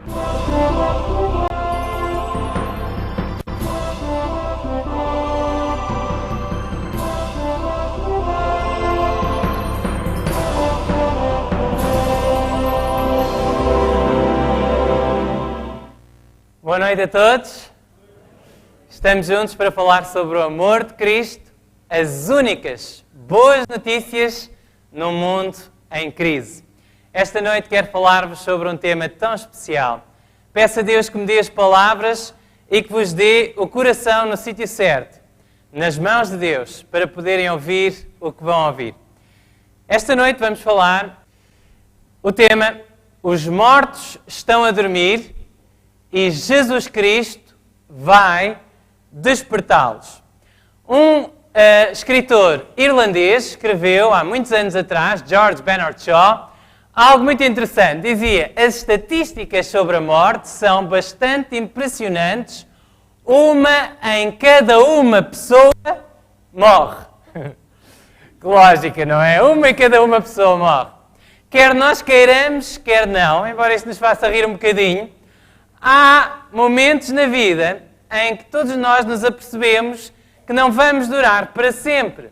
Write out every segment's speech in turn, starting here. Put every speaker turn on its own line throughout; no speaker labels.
Boa noite a todos. Estamos juntos para falar sobre o amor de Cristo, as únicas boas notícias num mundo em crise. Esta noite quero falar-vos sobre um tema tão especial. Peço a Deus que me dê as palavras e que vos dê o coração no sítio certo, nas mãos de Deus, para poderem ouvir o que vão ouvir. Esta noite vamos falar o tema: os mortos estão a dormir e Jesus Cristo vai despertá-los. Um escritor irlandês escreveu há muitos anos atrás, George Bernard Shaw, algo muito interessante. Dizia: as estatísticas sobre a morte são bastante impressionantes. Uma em cada uma pessoa morre. Que lógica, não é? Uma em cada uma pessoa morre. Quer nós queiramos, quer não, embora isto nos faça rir um bocadinho, há momentos na vida em que todos nós nos apercebemos que não vamos durar para sempre.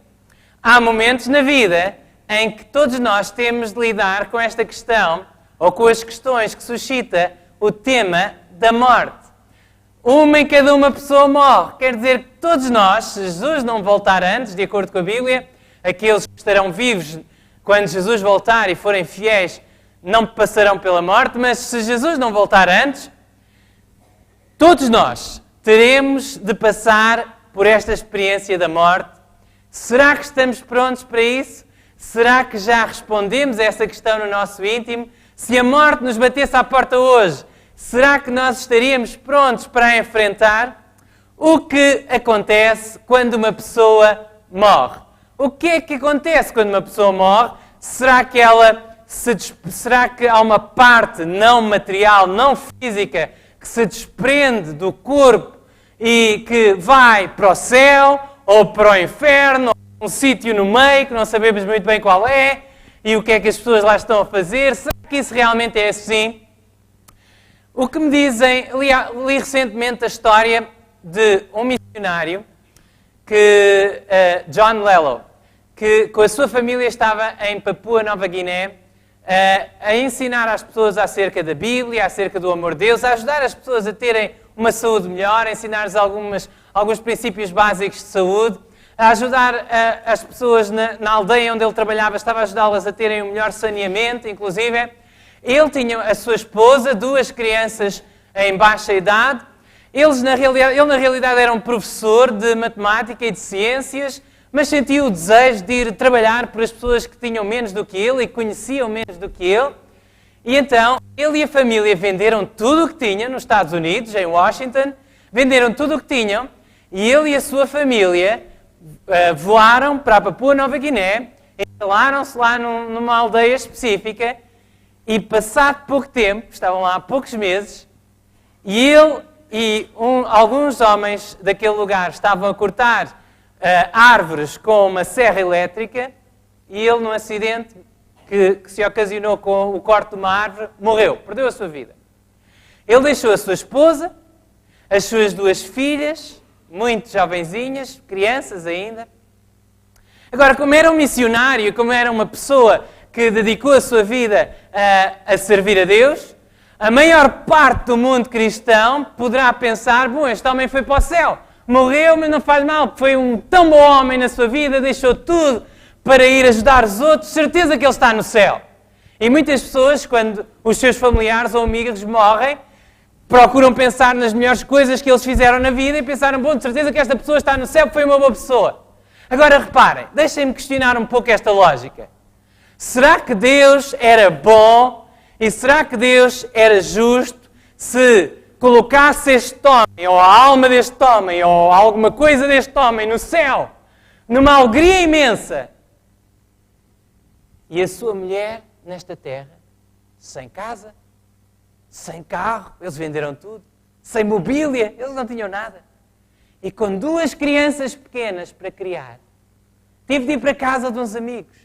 Há momentos na vida em que todos nós temos de lidar com esta questão, ou com as questões que suscita o tema da morte. Uma em cada uma pessoa morre. Quer dizer que todos nós, se Jesus não voltar antes, de acordo com a Bíblia, aqueles que estarão vivos quando Jesus voltar e forem fiéis, não passarão pela morte, mas se Jesus não voltar antes, todos nós teremos de passar por esta experiência da morte. Será que estamos prontos para isso? Será que já respondemos a essa questão no nosso íntimo? Se a morte nos batesse à porta hoje, será que nós estaríamos prontos para a enfrentar? O que acontece quando uma pessoa morre? O que é que acontece quando uma pessoa morre? Será que há uma parte não material, não física, que se desprende do corpo e que vai para o céu ou para o inferno, ou um sítio no meio que não sabemos muito bem qual é, e o que é que as pessoas lá estão a fazer? Será que isso realmente é assim? O que me dizem, li recentemente a história de um missionário, John Lello, que com a sua família estava em Papua Nova Guiné, a ensinar às pessoas acerca da Bíblia, acerca do amor de Deus, a ajudar as pessoas a terem uma saúde melhor, a ensinar-lhes alguns princípios básicos de saúde, a ajudar as pessoas na aldeia onde ele trabalhava, estava a ajudá-las a terem um melhor saneamento, inclusive. Ele tinha a sua esposa, 2 crianças em baixa idade. Ele, na realidade, era um professor de matemática e de ciências, mas sentiu o desejo de ir trabalhar por as pessoas que tinham menos do que ele e conheciam menos do que ele. E então, ele e a família venderam tudo o que tinham nos Estados Unidos, em Washington, venderam tudo o que tinham, e ele e a sua família voaram para a Papua Nova Guiné, instalaram-se lá numa aldeia específica, e passado pouco tempo, estavam lá há poucos meses, e ele e alguns homens daquele lugar estavam a cortar árvores com uma serra elétrica, e ele, num acidente que se ocasionou com o corte de uma árvore, morreu, perdeu a sua vida. Ele deixou a sua esposa, as suas 2 filhas, muito jovenzinhas, crianças ainda. Agora, como era um missionário, como era uma pessoa que dedicou a sua vida a servir a Deus, a maior parte do mundo cristão poderá pensar: bom, este homem foi para o céu. Morreu, mas não faz mal, foi um tão bom homem na sua vida, deixou tudo para ir ajudar os outros, certeza que ele está no céu. E muitas pessoas, quando os seus familiares ou amigos morrem, procuram pensar nas melhores coisas que eles fizeram na vida e pensaram: bom, de certeza que esta pessoa está no céu, foi uma boa pessoa. Agora reparem, deixem-me questionar um pouco esta lógica. Será que Deus era bom e será que Deus era justo se colocasse este homem, ou a alma deste homem, ou alguma coisa deste homem no céu, numa alegria imensa, e a sua mulher nesta terra, sem casa, sem carro, eles venderam tudo, sem mobília, eles não tinham nada, e com 2 crianças pequenas para criar, tive de ir para a casa de uns amigos.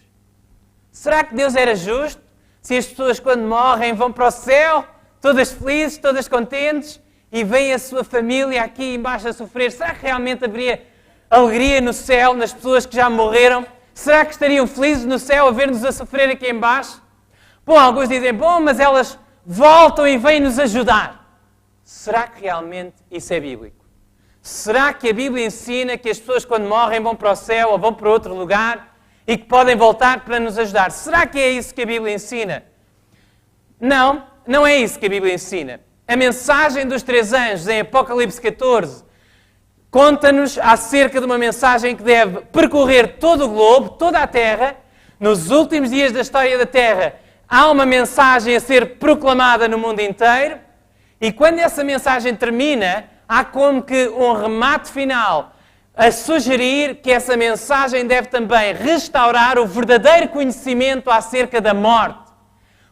Será que Deus era justo? Se as pessoas, quando morrem, vão para o céu, todas felizes, todas contentes, e vem a sua família aqui embaixo a sofrer. Será que realmente haveria alegria no céu nas pessoas que já morreram? Será que estariam felizes no céu a ver-nos a sofrer aqui embaixo? Bom, alguns dizem, bom, mas elas voltam e vêm nos ajudar. Será que realmente isso é bíblico? Será que a Bíblia ensina que as pessoas quando morrem vão para o céu ou vão para outro lugar e que podem voltar para nos ajudar? Será que é isso que a Bíblia ensina? Não, não é isso que a Bíblia ensina. A mensagem dos 3 anjos em Apocalipse 14 conta-nos acerca de uma mensagem que deve percorrer todo o globo, toda a Terra. Nos últimos dias da história da Terra, há uma mensagem a ser proclamada no mundo inteiro. E quando essa mensagem termina, há como que um remate final a sugerir que essa mensagem deve também restaurar o verdadeiro conhecimento acerca da morte.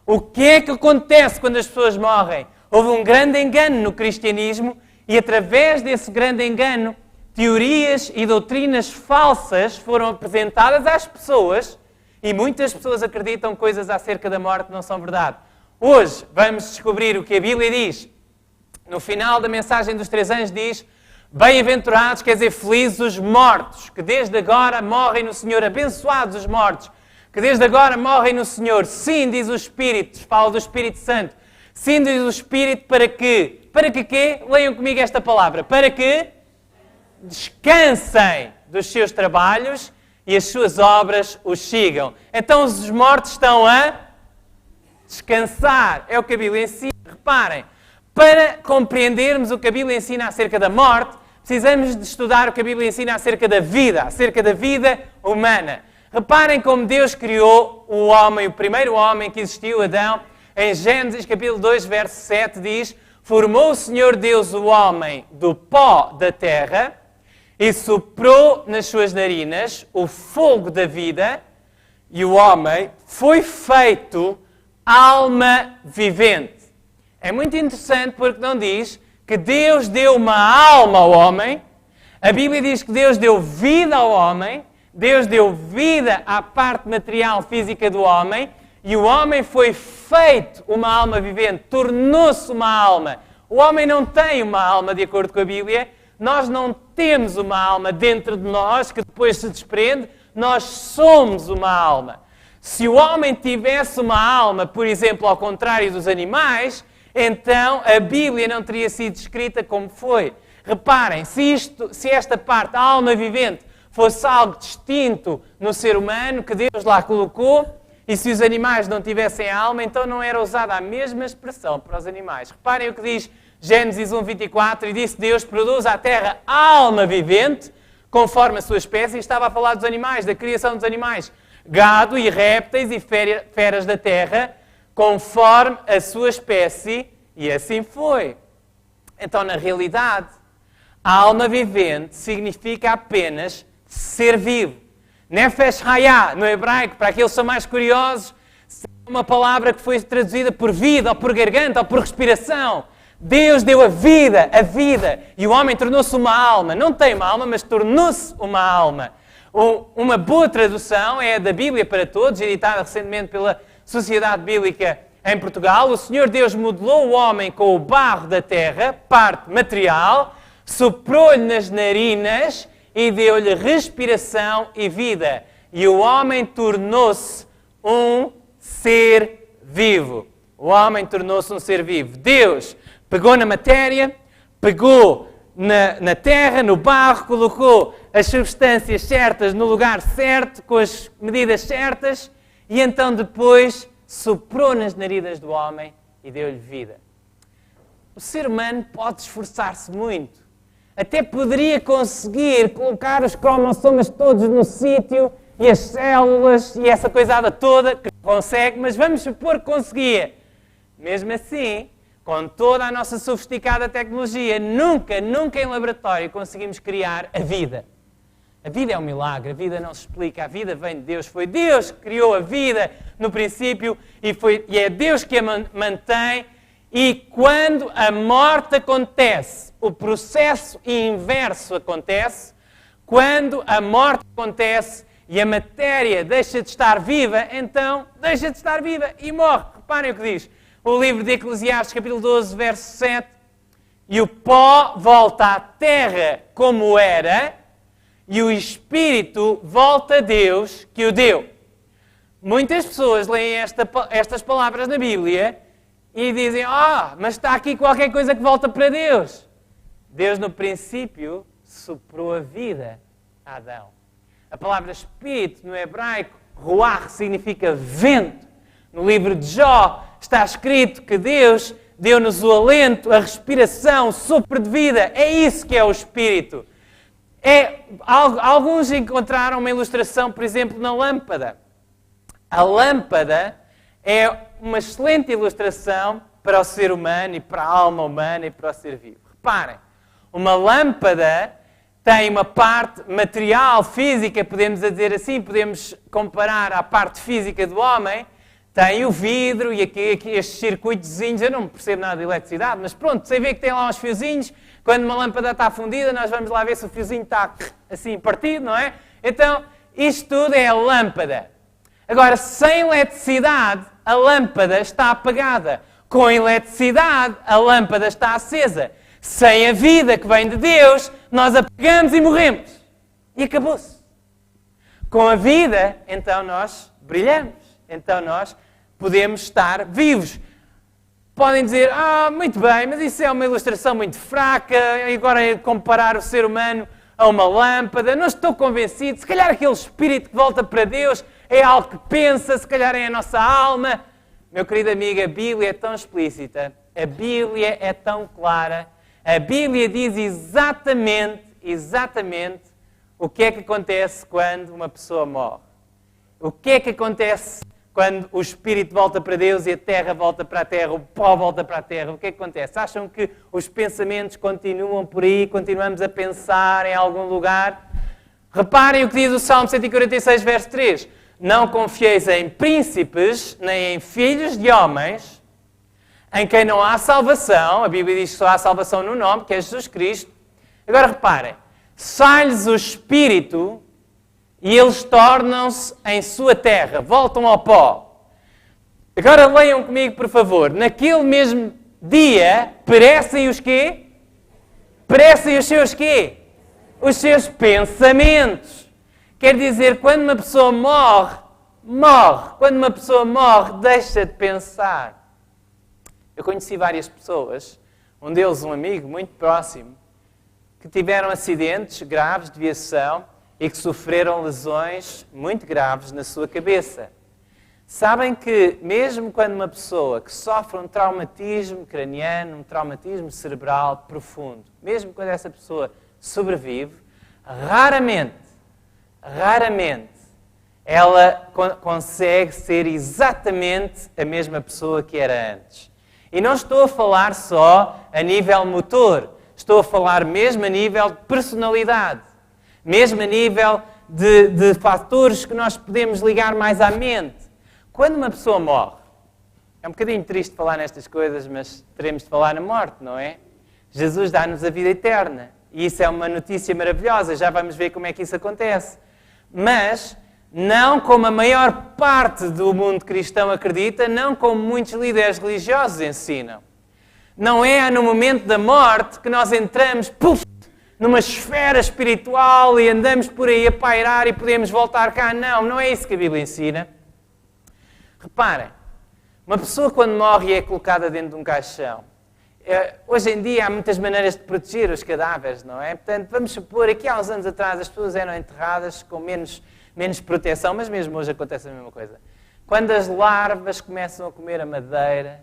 O que é que acontece quando as pessoas morrem? Houve um grande engano no cristianismo e através desse grande engano, teorias e doutrinas falsas foram apresentadas às pessoas e muitas pessoas acreditam coisas acerca da morte que não são verdade. Hoje vamos descobrir o que a Bíblia diz. No final da mensagem dos 3 anjos diz: bem-aventurados, quer dizer, felizes os mortos, que desde agora morrem no Senhor, abençoados os mortos, que desde agora morrem no Senhor. Sim, diz o Espírito, fala do Espírito Santo. Sim, diz o Espírito, para que? Para que quê? Leiam comigo esta palavra. Para que descansem dos seus trabalhos e as suas obras os sigam. Então os mortos estão a descansar. É o que a Bíblia ensina. Reparem, para compreendermos o que a Bíblia ensina acerca da morte, precisamos de estudar o que a Bíblia ensina acerca da vida humana. Reparem como Deus criou o homem, o primeiro homem que existiu, Adão. Em Gênesis capítulo 2, verso 7 diz: formou o Senhor Deus o homem do pó da terra e soprou nas suas narinas o fogo da vida, e o homem foi feito alma vivente. É muito interessante porque não diz que Deus deu uma alma ao homem. A Bíblia diz que Deus deu vida ao homem, Deus deu vida à parte material física do homem, e o homem foi feito uma alma vivente, tornou-se uma alma. O homem não tem uma alma, de acordo com a Bíblia. Nós não temos uma alma dentro de nós que depois se desprende. Nós somos uma alma. Se o homem tivesse uma alma, por exemplo, ao contrário dos animais, então a Bíblia não teria sido escrita como foi. Reparem, se esta parte, a alma vivente, fosse algo distinto no ser humano que Deus lá colocou, e se os animais não tivessem alma, então não era usada a mesma expressão para os animais. Reparem o que diz Gênesis 1:24, e disse Deus: produz à terra alma vivente, conforme a sua espécie, e estava a falar dos animais, da criação dos animais, gado e répteis e feras da terra, conforme a sua espécie, e assim foi. Então, na realidade, a alma vivente significa apenas ser vivo. Nefesh Hayah, no hebraico, para aqueles que são mais curiosos, é uma palavra que foi traduzida por vida, ou por garganta, ou por respiração. Deus deu a vida, e o homem tornou-se uma alma. Não tem uma alma, mas tornou-se uma alma. Uma boa tradução é a da Bíblia para Todos, editada recentemente pela Sociedade Bíblica em Portugal. O Senhor Deus modelou o homem com o barro da terra, parte material, soprou-lhe nas narinas e deu-lhe respiração e vida. E o homem tornou-se um ser vivo. O homem tornou-se um ser vivo. Deus pegou na matéria, pegou na terra, no barro, colocou as substâncias certas no lugar certo, com as medidas certas, e então depois soprou nas narinas do homem e deu-lhe vida. O ser humano pode esforçar-se muito. Até poderia conseguir colocar os cromossomas todos no sítio e as células e essa coisada toda, que consegue, mas vamos supor que conseguia. Mesmo assim, com toda a nossa sofisticada tecnologia, nunca em laboratório conseguimos criar a vida. A vida é um milagre, a vida não se explica, a vida vem de Deus. Foi Deus que criou a vida no princípio e é Deus que a mantém. E quando a morte acontece, o processo inverso acontece. Quando a morte acontece e a matéria deixa de estar viva, então deixa de estar viva e morre. Reparem o que diz. o livro de Eclesiastes, capítulo 12, verso 7. E o pó volta à terra como era, e o Espírito volta a Deus que o deu. Muitas pessoas leem estas palavras na Bíblia e dizem, mas está aqui qualquer coisa que volta para Deus. Deus, no princípio, soprou a vida a Adão. A palavra Espírito, no hebraico, ruach, significa vento. No livro de Jó está escrito que Deus deu-nos o alento, a respiração, o sopro de vida. É isso que é o Espírito. Alguns encontraram uma ilustração, por exemplo, na lâmpada. A lâmpada é uma excelente ilustração para o ser humano e para a alma humana e para o ser vivo. Reparem, uma lâmpada tem uma parte material, física, podemos dizer assim, podemos comparar à parte física do homem. Tem o vidro e aqui estes circuitozinhos, eu não percebo nada de eletricidade, mas pronto, sei ver que tem lá uns fiozinhos. Quando uma lâmpada está fundida, nós vamos lá ver se o fiozinho está assim partido, não é? Então, isto tudo é a lâmpada. Agora, sem eletricidade, a lâmpada está apagada. Com eletricidade, a lâmpada está acesa. Sem a vida que vem de Deus, nós apagamos e morremos. E acabou-se. Com a vida, então nós brilhamos. Então nós podemos estar vivos. Podem dizer, muito bem, mas isso é uma ilustração muito fraca, e agora é comparar o ser humano a uma lâmpada. Não estou convencido. Se calhar aquele espírito que volta para Deus é algo que pensa, se calhar é a nossa alma. Meu querido amigo, a Bíblia é tão explícita, a Bíblia é tão clara, a Bíblia diz exatamente o que é que acontece quando uma pessoa morre. O que é que acontece quando o espírito volta para Deus e a terra volta para a terra, o pó volta para a terra? O que é que acontece? Acham que os pensamentos continuam por aí, continuamos a pensar em algum lugar? Reparem o que diz o Salmo 146, verso 3. Não confieis em príncipes, nem em filhos de homens, em quem não há salvação. A Bíblia diz que só há salvação no nome, que é Jesus Cristo. Agora reparem, sai-lhes o espírito e eles tornam-se em sua terra, voltam ao pó. Agora leiam comigo, por favor. Naquele mesmo dia, perecem os quê? Perecem os seus quê? Os seus pensamentos. Quer dizer, quando uma pessoa morre. Quando uma pessoa morre, deixa de pensar. Eu conheci várias pessoas, um deles um amigo muito próximo, que tiveram acidentes graves de viação e que sofreram lesões muito graves na sua cabeça. Sabem que mesmo quando uma pessoa que sofre um traumatismo craniano, um traumatismo cerebral profundo, mesmo quando essa pessoa sobrevive, raramente ela consegue ser exatamente a mesma pessoa que era antes. E não estou a falar só a nível motor, estou a falar mesmo a nível de personalidade, mesmo a nível de fatores que nós podemos ligar mais à mente. Quando uma pessoa morre, é um bocadinho triste falar nestas coisas, mas teremos de falar na morte, não é? Jesus dá-nos a vida eterna. E isso é uma notícia maravilhosa, já vamos ver como é que isso acontece. Mas não como a maior parte do mundo cristão acredita, não como muitos líderes religiosos ensinam. Não é no momento da morte que nós entramos numa esfera espiritual e andamos por aí a pairar e podemos voltar cá. Não é isso que a Bíblia ensina. Reparem, uma pessoa quando morre é colocada dentro de um caixão. Hoje em dia há muitas maneiras de proteger os cadáveres, não é? Portanto, vamos supor, aqui há uns anos atrás as pessoas eram enterradas com menos proteção, mas mesmo hoje acontece a mesma coisa. Quando as larvas começam a comer a madeira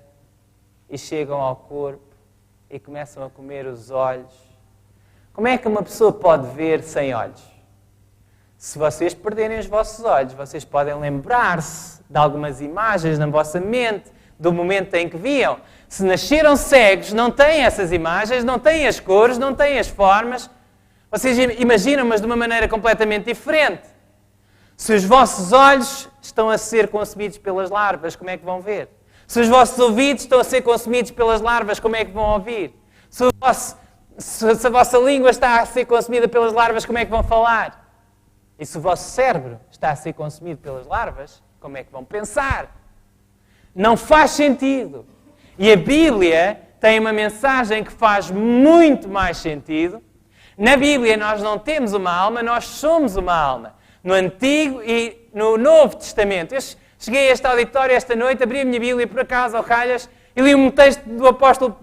e chegam ao corpo e começam a comer os olhos, como é que uma pessoa pode ver sem olhos? Se vocês perderem os vossos olhos, vocês podem lembrar-se de algumas imagens na vossa mente, do momento em que viam. Se nasceram cegos, não têm essas imagens, não têm as cores, não têm as formas. Vocês imaginam, mas de uma maneira completamente diferente. Se os vossos olhos estão a ser consumidos pelas larvas, como é que vão ver? Se os vossos ouvidos estão a ser consumidos pelas larvas, como é que vão ouvir? Se a vossa língua está a ser consumida pelas larvas, como é que vão falar? E se o vosso cérebro está a ser consumido pelas larvas, como é que vão pensar? Não faz sentido. E a Bíblia tem uma mensagem que faz muito mais sentido. Na Bíblia nós não temos uma alma, nós somos uma alma. No Antigo e no Novo Testamento. Eu cheguei a este auditório esta noite, abri a minha Bíblia por acaso ao calhas e li um texto do apóstolo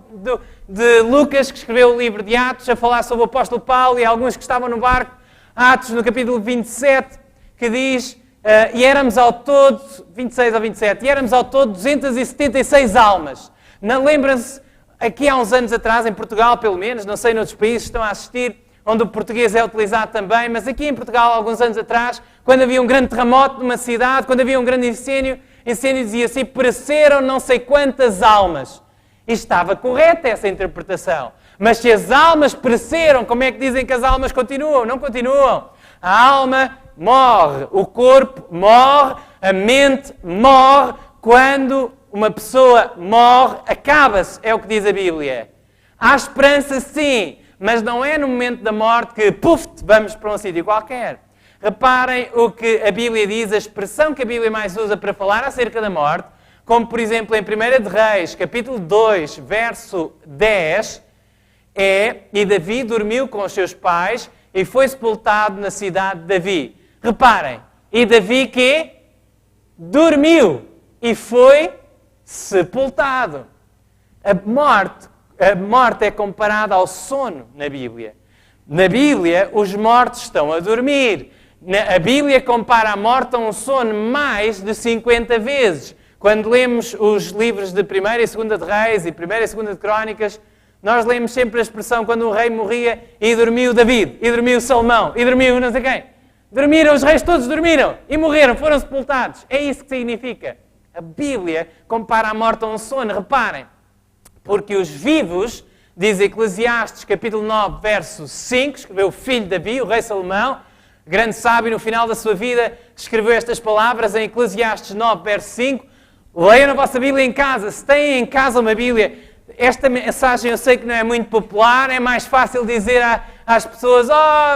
de Lucas, que escreveu o livro de Atos, a falar sobre o apóstolo Paulo e alguns que estavam no barco. Atos, no capítulo 27, que diz, e éramos ao todo, 26 ou 27, e éramos ao todo 276 almas. Lembram-se, aqui há uns anos atrás, em Portugal pelo menos, não sei noutros países estão a assistir, onde o português é utilizado também, mas aqui em Portugal, alguns anos atrás, quando havia um grande terremoto numa cidade, quando havia um grande incêndio dizia-se, e pereceram não sei quantas almas. E estava correta essa interpretação. Mas se as almas pereceram, como é que dizem que as almas continuam? Não continuam. A alma morre, o corpo morre, a mente morre. Quando uma pessoa morre, acaba-se, é o que diz a Bíblia. Há esperança sim, mas não é no momento da morte que, puf, vamos para um sítio qualquer. Reparem o que a Bíblia diz, a expressão que a Bíblia mais usa para falar acerca da morte, como por exemplo em 1 de Reis, capítulo 2, verso 10, e Davi dormiu com os seus pais e foi sepultado na cidade de Davi. Reparem, e Davi que dormiu e foi sepultado. A morte é comparada ao sono na Bíblia. Na Bíblia, os mortos estão a dormir. A Bíblia compara a morte a um sono mais de 50 vezes. Quando lemos os livros de 1ª e 2ª de Reis e 1ª e 2ª de Crónicas, nós lemos sempre a expressão quando um rei morria e dormiu David, e dormiu Salomão, e dormiu não sei quem. Dormiram, os reis todos dormiram e morreram, foram sepultados. É isso que significa. A Bíblia compara a morte a um sono. Reparem, porque os vivos, diz Eclesiastes capítulo 9, verso 5, escreveu o filho de Davi, o rei Salomão, grande sábio no final da sua vida, escreveu estas palavras em Eclesiastes 9, verso 5. Leiam na vossa Bíblia em casa. Se têm em casa uma Bíblia, esta mensagem eu sei que não é muito popular, é mais fácil dizer às pessoas,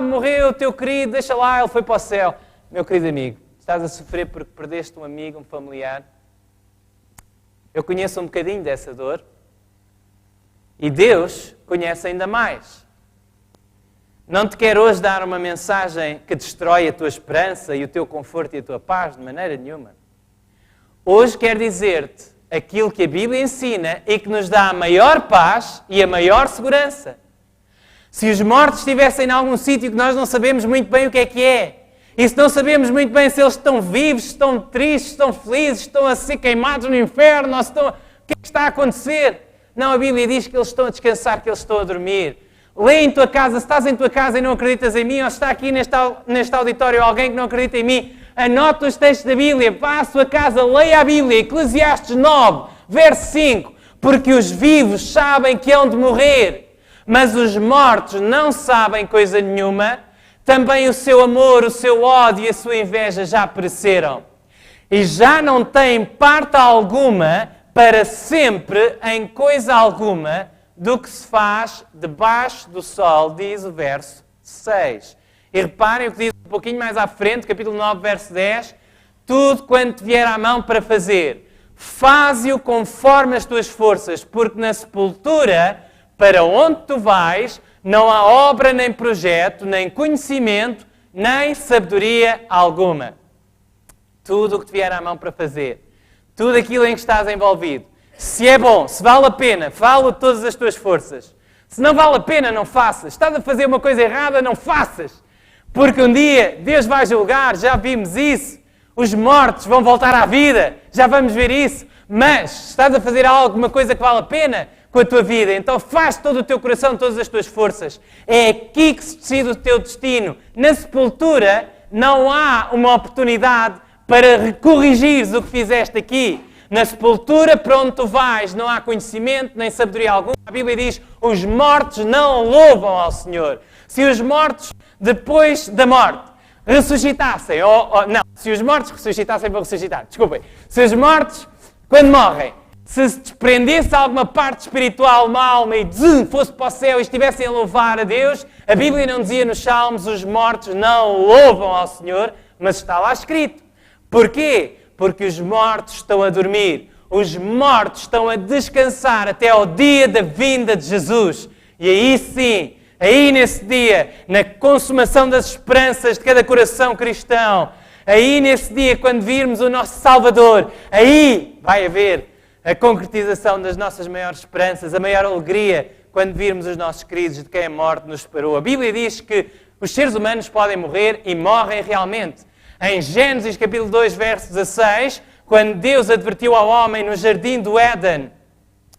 morreu o teu querido, deixa lá, ele foi para o céu. Meu querido amigo, estás a sofrer porque perdeste um amigo, um familiar. Eu conheço um bocadinho dessa dor. E Deus conhece ainda mais. Não te quero hoje dar uma mensagem que destrói a tua esperança e o teu conforto e a tua paz, de maneira nenhuma. Hoje quero dizer-te aquilo que a Bíblia ensina e que nos dá a maior paz e a maior segurança. Se os mortos estivessem em algum sítio que nós não sabemos muito bem o que é, e se não sabemos muito bem se eles estão vivos, se estão tristes, se estão felizes, se estão a ser queimados no inferno, ou se estão... o que é que está a acontecer? Não, a Bíblia diz que eles estão a descansar, que eles estão a dormir. Lê em tua casa, se estás em tua casa e não acreditas em mim, ou se está aqui neste auditório alguém que não acredita em mim, anota os textos da Bíblia, vá à sua casa, leia a Bíblia, Eclesiastes 9, verso 5, porque os vivos sabem que hão de morrer, mas os mortos não sabem coisa nenhuma, também o seu amor, o seu ódio e a sua inveja já pereceram, e já não têm parte alguma para sempre em coisa alguma do que se faz debaixo do sol, diz o verso 6. E reparem o que diz um pouquinho mais à frente, capítulo 9, verso 10. Tudo quanto te vier à mão para fazer, faze-o conforme as tuas forças, porque na sepultura, para onde tu vais, não há obra, nem projeto, nem conhecimento, nem sabedoria alguma. Tudo o que te vier à mão para fazer. Tudo aquilo em que estás envolvido. Se é bom, se vale a pena, fala de todas as tuas forças. Se não vale a pena, não faças. Estás a fazer uma coisa errada, não faças. Porque um dia Deus vai julgar, já vimos isso. Os mortos vão voltar à vida, já vamos ver isso. Mas se estás a fazer alguma coisa que vale a pena com a tua vida, então faz todo o teu coração, todas as tuas forças. É aqui que se decide o teu destino. Na sepultura não há uma oportunidade para corrigires o que fizeste aqui. Na sepultura, para onde tu vais, não há conhecimento nem sabedoria alguma. A Bíblia diz, os mortos não louvam ao Senhor. Se os mortos, depois da morte, ressuscitassem, se os mortos ressuscitassem, vão ressuscitar, desculpem. Se os mortos, quando morrem, se desprendesse alguma parte espiritual, uma alma, e fosse para o céu e estivessem a louvar a Deus, a Bíblia não dizia nos Salmos, os mortos não louvam ao Senhor, mas está lá escrito. Porquê? Porque os mortos estão a dormir. os mortos estão a descansar até ao dia da vinda de Jesus. E aí sim, aí nesse dia, na consumação das esperanças de cada coração cristão, aí nesse dia, quando virmos o nosso Salvador, aí vai haver a concretização das nossas maiores esperanças, a maior alegria, quando virmos os nossos queridos de quem a morte nos separou. A Bíblia diz que os seres humanos podem morrer e morrem realmente. Em Gênesis capítulo 2, verso 16, quando Deus advertiu ao homem no jardim do Éden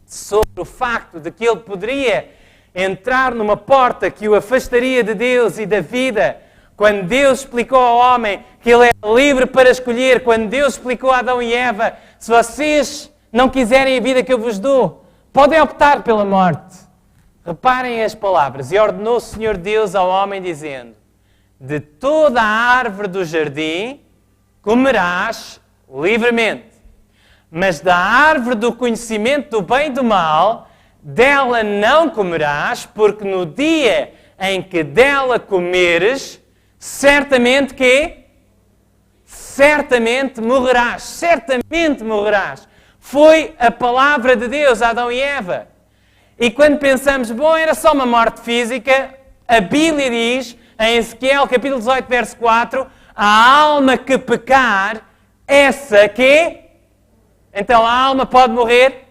sobre o facto de que ele poderia entrar numa porta que o afastaria de Deus e da vida, quando Deus explicou ao homem que ele é livre para escolher, quando Deus explicou a Adão e Eva, se vocês não quiserem a vida que eu vos dou, podem optar pela morte. Reparem as palavras. E ordenou o Senhor Deus ao homem, dizendo: de toda a árvore do jardim comerás livremente, mas da árvore do conhecimento do bem e do mal, dela não comerás, porque no dia em que dela comeres, certamente que? Certamente morrerás. Certamente morrerás. Foi a palavra de Deus a Adão e Eva. E quando pensamos, bom, era só uma morte física, a Bíblia diz, em Ezequiel capítulo 18, verso 4, a alma que pecar, essa que? Então a alma pode morrer?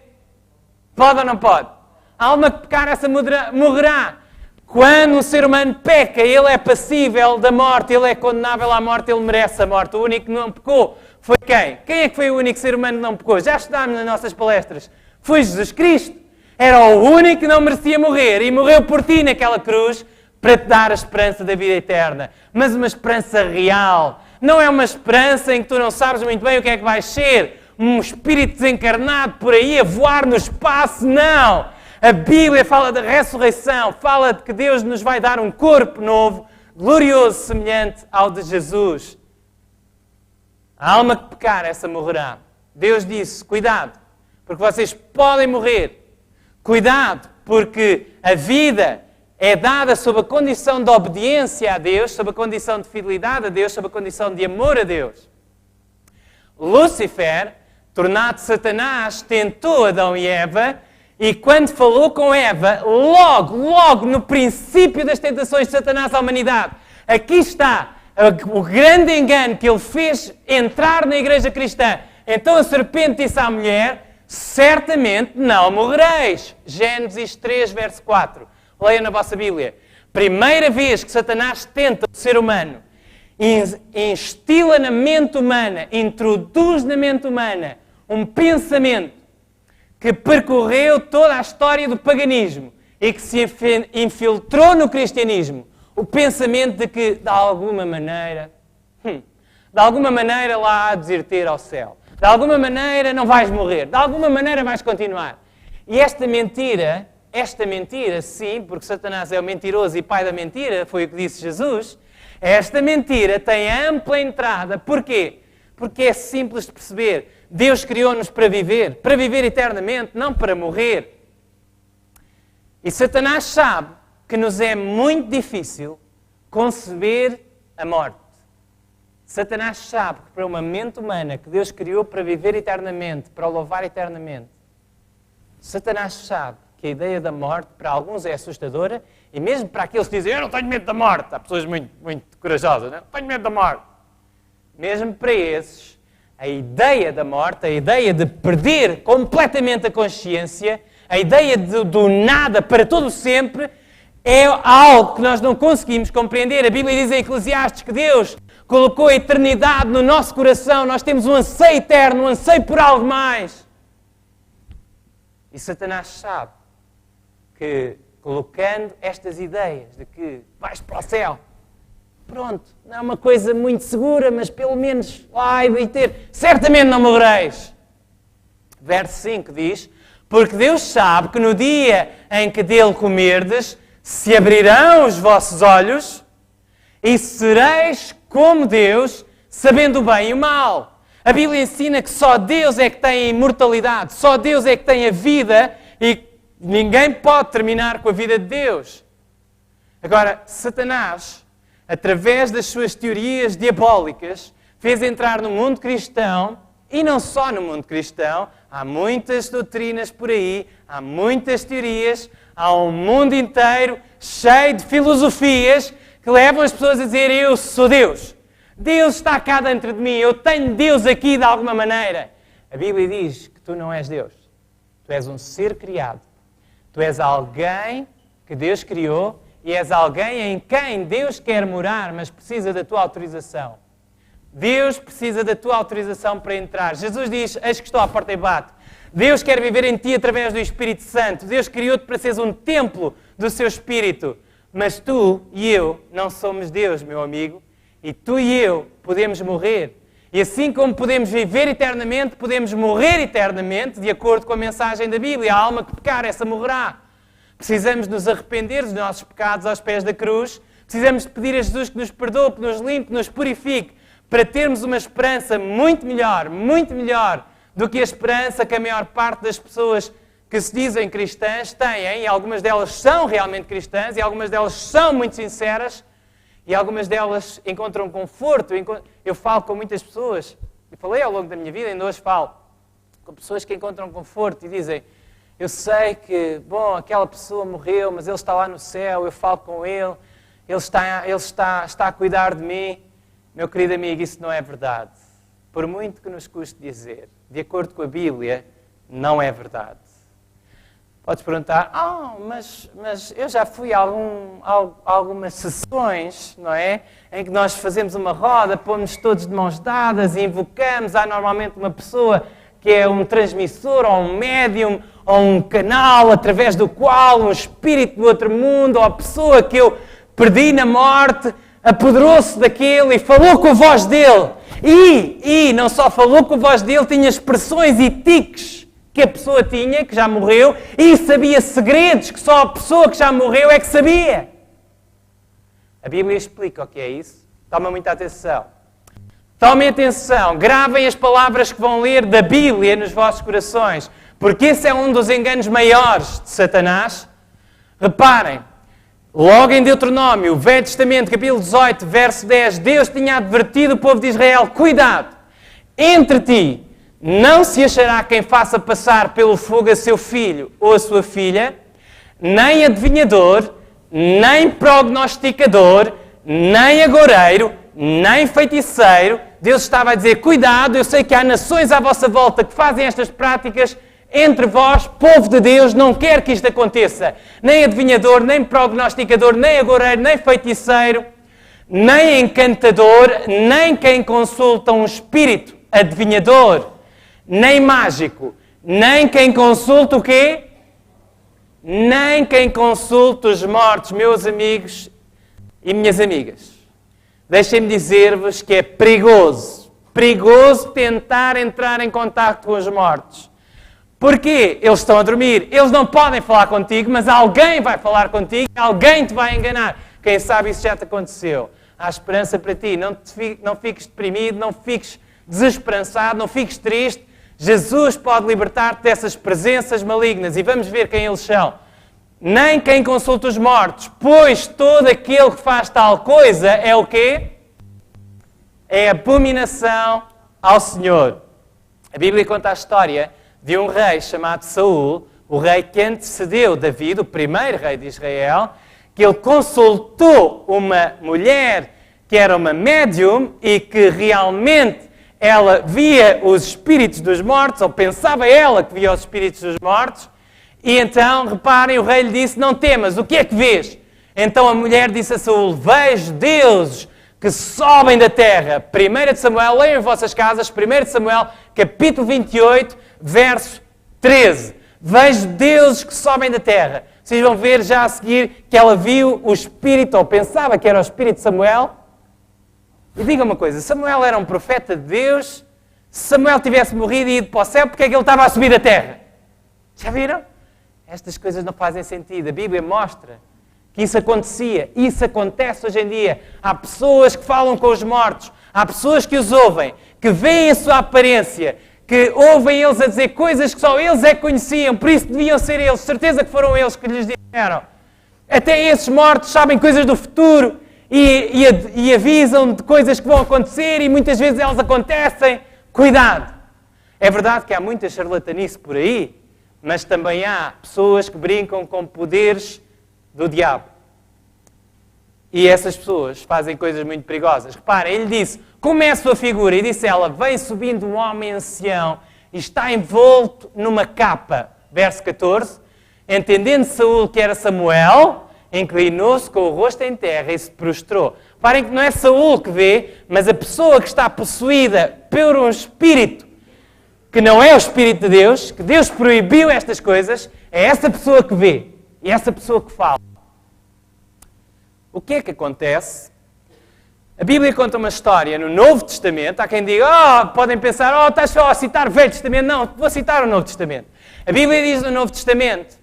Pode ou não pode? A alma que pecar, essa morrerá. Quando o ser humano peca, ele é passível da morte, ele é condenável à morte, ele merece a morte. O único que não pecou foi quem? Quem é que foi o único ser humano que não pecou? Já estudámos nas nossas palestras. Foi Jesus Cristo. Era o único que não merecia morrer e morreu por ti naquela cruz para te dar a esperança da vida eterna. Mas uma esperança real. Não é uma esperança em que tu não sabes muito bem o que é que vais ser. Um espírito desencarnado por aí a voar no espaço. Não! A Bíblia fala da ressurreição. Fala de que Deus nos vai dar um corpo novo, glorioso, semelhante ao de Jesus. A alma que pecar, essa morrerá. Deus disse, cuidado, porque vocês podem morrer. Cuidado, porque a vida é dada sob a condição de obediência a Deus, sob a condição de fidelidade a Deus, sob a condição de amor a Deus. Lúcifer, tornado Satanás, tentou Adão e Eva, e quando falou com Eva, logo no princípio das tentações de Satanás à humanidade, aqui está o grande engano que ele fez entrar na igreja cristã. Então a serpente disse à mulher, certamente não morrereis. Gênesis 3, verso 4. Leia na vossa Bíblia. Primeira vez que Satanás tenta o ser humano, instila na mente humana, introduz na mente humana um pensamento que percorreu toda a história do paganismo e que se infiltrou no cristianismo. O pensamento de que, de alguma maneira lá há de ir ter ao céu. De alguma maneira não vais morrer. De alguma maneira vais continuar. E esta mentira, sim, porque Satanás é o mentiroso e pai da mentira, foi o que disse Jesus, esta mentira tem ampla entrada. Porquê? Porque é simples de perceber. Deus criou-nos para viver eternamente, não para morrer. E Satanás sabe que nos é muito difícil conceber a morte. Satanás sabe que para uma mente humana que Deus criou para viver eternamente, para o louvar eternamente, Satanás sabe que a ideia da morte para alguns é assustadora e mesmo para aqueles que dizem eu não tenho medo da morte, há pessoas muito corajosas, não tenho medo da morte. Mesmo para esses, a ideia da morte, a ideia de perder completamente a consciência, a ideia do nada para todo sempre, é algo que nós não conseguimos compreender. A Bíblia diz em Eclesiastes que Deus colocou a eternidade no nosso coração. Nós temos um anseio eterno, um anseio por algo mais. E Satanás sabe que, colocando estas ideias de que vais para o céu, pronto, não é uma coisa muito segura, mas pelo menos vai ter, certamente não morrereis. Verso 5 diz, porque Deus sabe que no dia em que dele comerdes, se abrirão os vossos olhos e sereis como Deus, sabendo o bem e o mal. A Bíblia ensina que só Deus é que tem a imortalidade, só Deus é que tem a vida e ninguém pode terminar com a vida de Deus. Agora, Satanás, através das suas teorias diabólicas, fez entrar no mundo cristão, e não só no mundo cristão, há muitas doutrinas por aí, há muitas teorias, há um mundo inteiro cheio de filosofias que levam as pessoas a dizer eu sou Deus. Deus está cá dentro de mim, eu tenho Deus aqui de alguma maneira. A Bíblia diz que tu não és Deus. Tu és um ser criado. Tu és alguém que Deus criou e és alguém em quem Deus quer morar, mas precisa da tua autorização. Deus precisa da tua autorização para entrar. Jesus diz, eis que estou à porta e bato. Deus quer viver em ti através do Espírito Santo. Deus criou-te para seres um templo do seu Espírito. Mas tu e eu não somos Deus, meu amigo. E tu e eu podemos morrer. E assim como podemos viver eternamente, podemos morrer eternamente, de acordo com a mensagem da Bíblia. A alma que pecar, essa morrerá. Precisamos nos arrepender dos nossos pecados aos pés da cruz. Precisamos de pedir a Jesus que nos perdoe, que nos limpe, que nos purifique, para termos uma esperança muito melhor do que a esperança que a maior parte das pessoas que se dizem cristãs têm. E algumas delas são realmente cristãs, e algumas delas são muito sinceras, e algumas delas encontram conforto. Eu falo com muitas pessoas, e falei ao longo da minha vida, ainda hoje falo, com pessoas que encontram conforto e dizem, eu sei que, bom, aquela pessoa morreu, mas ele está lá no céu, eu falo com ele está a cuidar de mim. Meu querido amigo, isso não é verdade. Por muito que nos custe dizer, de acordo com a Bíblia, não é verdade. Podes perguntar, mas eu já fui a algumas sessões, não é? Em que nós fazemos uma roda, pomos todos de mãos dadas e invocamos. Há normalmente uma pessoa que é um transmissor, ou um médium, ou um canal através do qual um espírito do outro mundo, ou a pessoa que eu perdi na morte, apoderou-se daquele e falou com a voz dele. E não só falou com a voz dele, tinha expressões e tiques que a pessoa tinha, que já morreu, e sabia segredos que só a pessoa que já morreu é que sabia. A Bíblia explica o que é isso. Toma muita atenção. Tomem atenção, gravem as palavras que vão ler da Bíblia nos vossos corações, porque esse é um dos enganos maiores de Satanás. Reparem, logo em Deuteronômio, Velho Testamento, capítulo 18, verso 10, Deus tinha advertido o povo de Israel, cuidado, entre ti não se achará quem faça passar pelo fogo a seu filho ou a sua filha, nem adivinhador, nem prognosticador, nem agoureiro, nem feiticeiro. Deus estava a dizer, cuidado, eu sei que há nações à vossa volta que fazem estas práticas. Entre vós, povo de Deus, não quer que isto aconteça. Nem adivinhador, nem prognosticador, nem agoureiro, nem feiticeiro, nem encantador, nem quem consulta um espírito adivinhador, nem mágico, nem quem consulta o quê? Nem quem consulta os mortos, meus amigos e minhas amigas. Deixem-me dizer-vos que é perigoso tentar entrar em contato com os mortos. Porquê? Eles estão a dormir, eles não podem falar contigo, mas alguém vai falar contigo, alguém te vai enganar. Quem sabe isso já te aconteceu. Há esperança para ti, não fiques deprimido, não fiques desesperançado, não fiques triste. Jesus pode libertar-te dessas presenças malignas e vamos ver quem eles são. Nem quem consulta os mortos, pois todo aquele que faz tal coisa é o quê? É abominação ao Senhor. A Bíblia conta a história de um rei chamado Saul, o rei que antecedeu David, o primeiro rei de Israel, que ele consultou uma mulher que era uma médium e que realmente ela via os espíritos dos mortos, ou pensava ela que via os espíritos dos mortos, e então, reparem, o rei lhe disse, não temas, o que é que vês? Então a mulher disse a Saul, vejo deuses que sobem da terra. 1 de Samuel, leiam em vossas casas, 1 de Samuel, capítulo 28, verso 13. Vejo deuses que sobem da terra. Vocês vão ver já a seguir que ela viu o espírito, ou pensava que era o espírito de Samuel. E diga uma coisa, Samuel era um profeta de Deus. Se Samuel tivesse morrido e ido para o céu, porque é que ele estava a subir da terra? Já viram? Estas coisas não fazem sentido. A Bíblia mostra que isso acontecia. Isso acontece hoje em dia. Há pessoas que falam com os mortos. Há pessoas que os ouvem, que veem a sua aparência, que ouvem eles a dizer coisas que só eles é que conheciam, por isso deviam ser eles. Certeza que foram eles que lhes disseram. Até esses mortos sabem coisas do futuro e avisam de coisas que vão acontecer e muitas vezes elas acontecem. Cuidado! É verdade que há muita charlatanice por aí, mas também há pessoas que brincam com poderes do diabo. E essas pessoas fazem coisas muito perigosas. Reparem, ele disse, como é a sua figura? E disse ela, vem subindo um homem ancião e está envolto numa capa. Verso 14, entendendo Saúl que era Samuel, inclinou-se com o rosto em terra e se prostrou. Reparem que não é Saúl que vê, mas a pessoa que está possuída por um espírito que não é o Espírito de Deus, que Deus proibiu estas coisas, é essa pessoa que vê e essa pessoa que fala. O que é que acontece? A Bíblia conta uma história no Novo Testamento. Há quem diga, podem pensar, estás só a citar o Velho Testamento. Não, vou citar o Novo Testamento. A Bíblia diz no Novo Testamento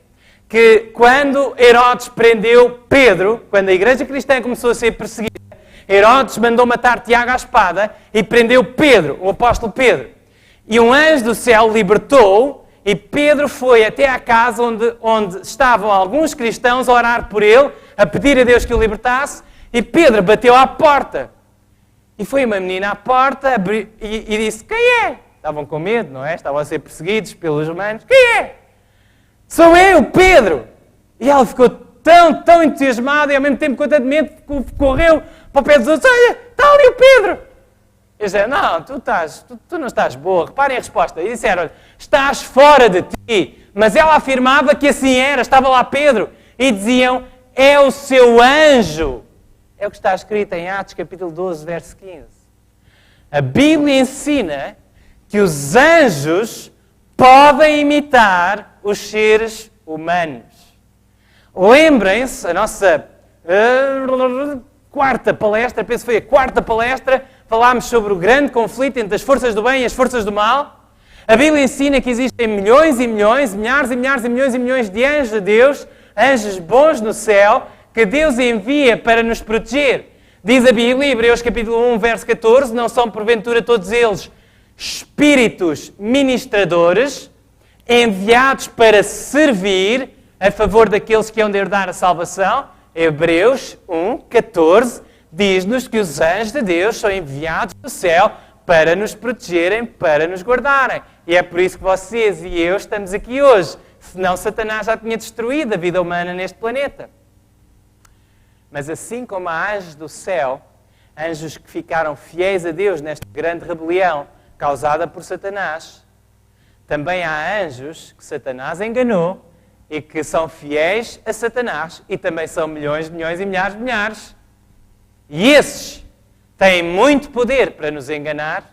que quando Herodes prendeu Pedro, quando a igreja cristã começou a ser perseguida, Herodes mandou matar Tiago à espada e prendeu Pedro, o apóstolo Pedro. E um anjo do céu libertou e Pedro foi até à casa onde estavam alguns cristãos a orar por ele, a pedir a Deus que o libertasse, e Pedro bateu à porta. E foi uma menina à porta e disse, quem é? Estavam com medo, não é? Estavam a ser perseguidos pelos romanos. Quem é? Sou eu, Pedro! E ela ficou tão entusiasmada e ao mesmo tempo com tanto medo, correu para o pé dos outros, olha, está ali o Pedro! E disseram, não, tu não estás boa. Reparem a resposta. E disseram, estás fora de ti. Mas ela afirmava que assim era, estava lá Pedro. E diziam, é o seu anjo. É o que está escrito em Atos capítulo 12, verso 15. A Bíblia ensina que os anjos podem imitar os seres humanos. Lembrem-se, a nossa quarta palestra, penso que foi a quarta palestra, falámos sobre o grande conflito entre as forças do bem e as forças do mal. A Bíblia ensina que existem milhões e milhões, milhares e milhares e milhões e milhões de anjos de Deus, anjos bons no céu, que Deus envia para nos proteger. Diz a Bíblia, Hebreus capítulo 1, verso 14, não são porventura todos eles espíritos ministradores, enviados para servir a favor daqueles que hão de herdar a salvação. Hebreus 1, 14, diz-nos que os anjos de Deus são enviados do céu para nos protegerem, para nos guardarem. E é por isso que vocês e eu estamos aqui hoje. Senão Satanás já tinha destruído a vida humana neste planeta. Mas assim como há anjos do céu, anjos que ficaram fiéis a Deus nesta grande rebelião causada por Satanás, também há anjos que Satanás enganou e que são fiéis a Satanás e também são milhões, milhões e milhares de milhares. E esses têm muito poder para nos enganar.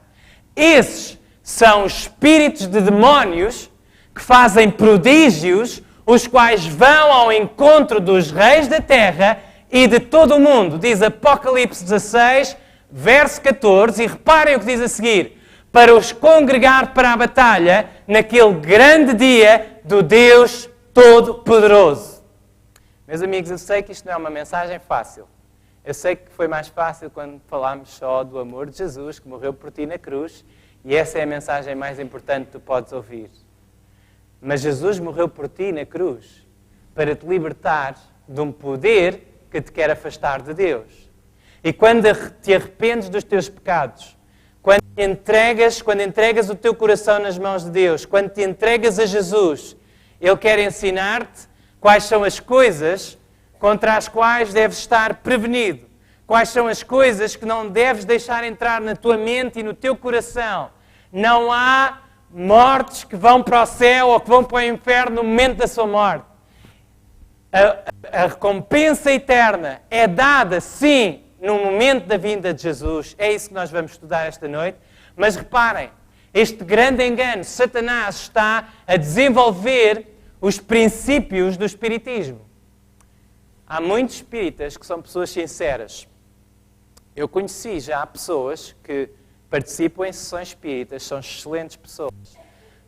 Esses são espíritos de demónios que fazem prodígios, os quais vão ao encontro dos reis da terra e de todo o mundo. Diz Apocalipse 16, verso 14, e reparem o que diz a seguir, para os congregar para a batalha naquele grande dia do Deus Todo-Poderoso. Meus amigos, eu sei que isto não é uma mensagem fácil. Eu sei que foi mais fácil quando falámos só do amor de Jesus, que morreu por ti na cruz, e essa é a mensagem mais importante que tu podes ouvir. Mas Jesus morreu por ti na cruz para te libertar de um poder que te quer afastar de Deus. E quando te arrependes dos teus pecados, quando entregas o teu coração nas mãos de Deus, quando te entregas a Jesus, Ele quer ensinar-te quais são as coisas contra as quais deves estar prevenido. Quais são as coisas que não deves deixar entrar na tua mente e no teu coração. Não há mortes que vão para o céu ou que vão para o inferno no momento da sua morte. A recompensa eterna é dada, sim, no momento da vinda de Jesus. É isso que nós vamos estudar esta noite. Mas reparem, este grande engano, Satanás está a desenvolver os princípios do espiritismo. Há muitos espíritas que são pessoas sinceras. Eu conheci já pessoas que participam em sessões espíritas, são excelentes pessoas.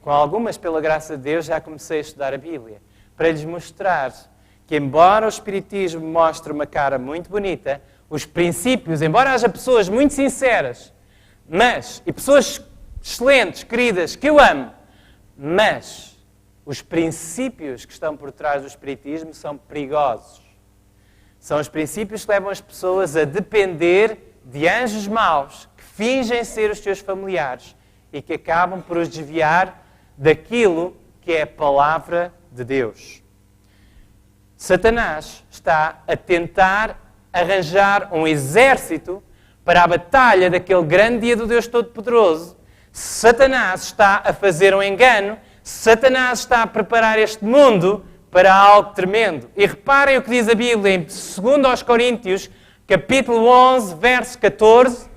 Com algumas, pela graça de Deus, já comecei a estudar a Bíblia, para lhes mostrar que, embora o espiritismo mostre uma cara muito bonita, os princípios, embora haja pessoas muito sinceras, e pessoas excelentes, queridas, que eu amo, mas os princípios que estão por trás do espiritismo são perigosos. São os princípios que levam as pessoas a depender de anjos maus que fingem ser os seus familiares e que acabam por os desviar daquilo que é a palavra de Deus. Satanás está a tentar arranjar um exército para a batalha daquele grande dia do Deus Todo-Poderoso. Satanás está a fazer um engano. Satanás está a preparar este mundo para algo tremendo. E reparem o que diz a Bíblia em 2 Coríntios, capítulo 11, verso 14.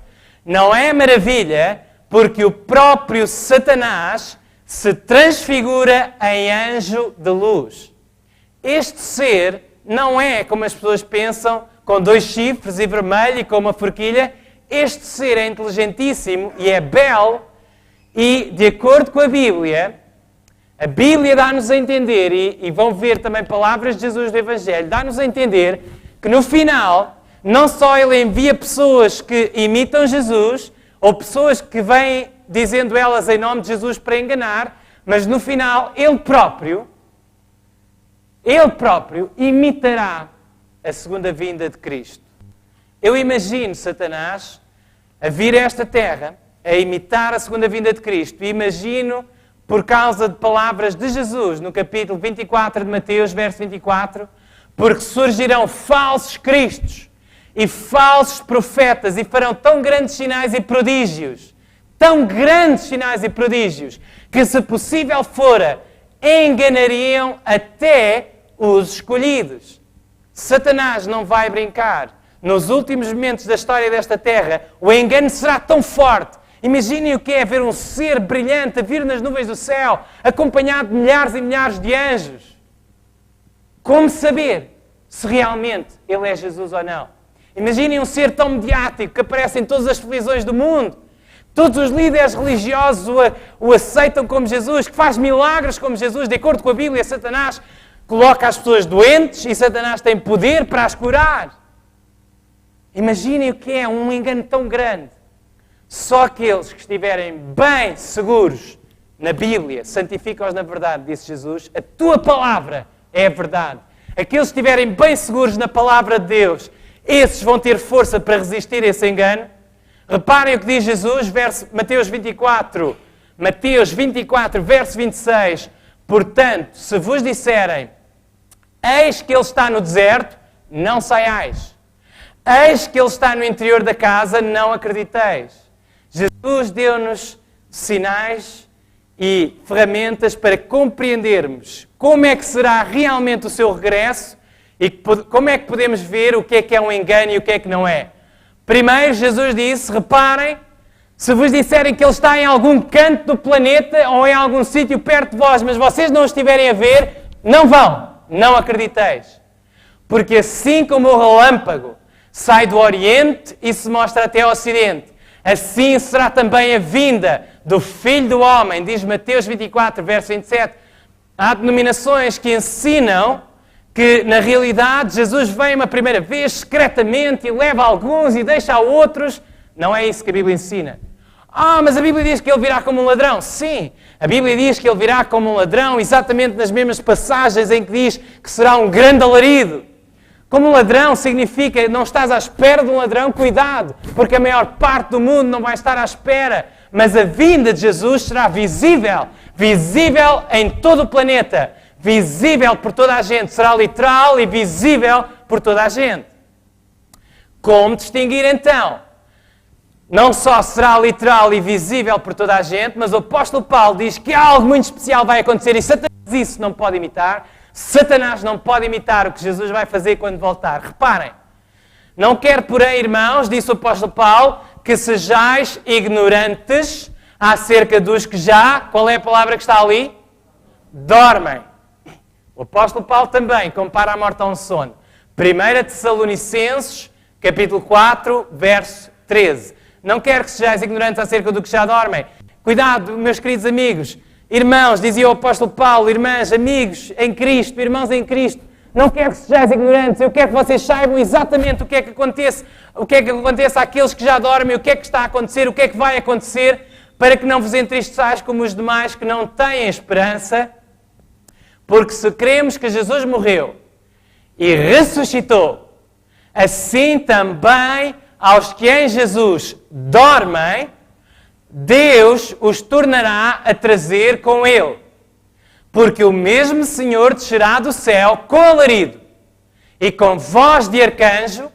Não é maravilha, porque o próprio Satanás se transfigura em anjo de luz. Este ser não é, como as pessoas pensam, com 2 chifres e vermelho e com uma forquilha. Este ser é inteligentíssimo e é belo e, de acordo com a Bíblia dá-nos a entender, e vão ver também palavras de Jesus do Evangelho, dá-nos a entender que no final, não só Ele envia pessoas que imitam Jesus, ou pessoas que vêm dizendo elas em nome de Jesus para enganar, mas no final Ele próprio imitará a segunda vinda de Cristo. Eu imagino Satanás a vir a esta terra, a imitar a segunda vinda de Cristo. E imagino, por causa de palavras de Jesus, no capítulo 24 de Mateus, verso 24, porque surgirão falsos cristos e falsos profetas e farão tão grandes sinais e prodígios, que, se possível fora, enganariam até os escolhidos. Satanás não vai brincar. Nos últimos momentos da história desta terra, o engano será tão forte. Imaginem o que é ver um ser brilhante a vir nas nuvens do céu, acompanhado de milhares e milhares de anjos. Como saber se realmente ele é Jesus ou não? Imaginem um ser tão mediático que aparece em todas as televisões do mundo. Todos os líderes religiosos o aceitam como Jesus, que faz milagres como Jesus. De acordo com a Bíblia, Satanás coloca as pessoas doentes e Satanás tem poder para as curar. Imaginem o que é um engano tão grande. Só aqueles que estiverem bem seguros na Bíblia, santifica-os na verdade, disse Jesus. A tua palavra é a verdade. Aqueles que estiverem bem seguros na palavra de Deus, esses vão ter força para resistir a esse engano. Reparem o que diz Jesus, Mateus 24, verso 26. Portanto, se vos disserem, eis que ele está no deserto, não saiais. Eis que ele está no interior da casa, não acrediteis. Jesus deu-nos sinais e ferramentas para compreendermos como é que será realmente o seu regresso e como é que podemos ver o que é um engano e o que é que não é. Primeiro, Jesus disse, reparem, se vos disserem que ele está em algum canto do planeta ou em algum sítio perto de vós, mas vocês não o estiverem a ver, não vão, não acrediteis. Porque assim como o relâmpago sai do Oriente e se mostra até ao Ocidente, assim será também a vinda do Filho do Homem, diz Mateus 24, verso 27. Há denominações que ensinam que, na realidade, Jesus vem uma primeira vez secretamente e leva alguns e deixa a outros. Não é isso que a Bíblia ensina. Mas a Bíblia diz que ele virá como um ladrão. Sim, a Bíblia diz que ele virá como um ladrão, exatamente nas mesmas passagens em que diz que será um grande alarido. Como um ladrão significa não estás à espera de um ladrão, cuidado, porque a maior parte do mundo não vai estar à espera. Mas a vinda de Jesus será visível em todo o planeta, visível por toda a gente, será literal e visível por toda a gente. Como distinguir então? Não só será literal e visível por toda a gente, mas o apóstolo Paulo diz que algo muito especial vai acontecer e Satanás isso não pode imitar. Satanás não pode imitar o que Jesus vai fazer quando voltar. Reparem, não quero, porém, irmãos, disse o apóstolo Paulo, que sejais ignorantes acerca dos que já, qual é a palavra que está ali? Dormem. O apóstolo Paulo também compara a morte a um sono. 1 Tessalonicenses, capítulo 4, verso 13. Não quero que sejais ignorantes acerca do que já dormem. Cuidado, meus queridos amigos. Irmãos, dizia o apóstolo Paulo, irmãs, amigos em Cristo, irmãos em Cristo, não quero que sejais ignorantes, eu quero que vocês saibam exatamente o que é que acontece àqueles que já dormem, o que é que está a acontecer, o que é que vai acontecer, para que não vos entristeçais como os demais que não têm esperança, porque se cremos que Jesus morreu e ressuscitou, assim também aos que em Jesus dormem, Deus os tornará a trazer com Ele. Porque o mesmo Senhor descerá do céu com alarido, e com voz de arcanjo,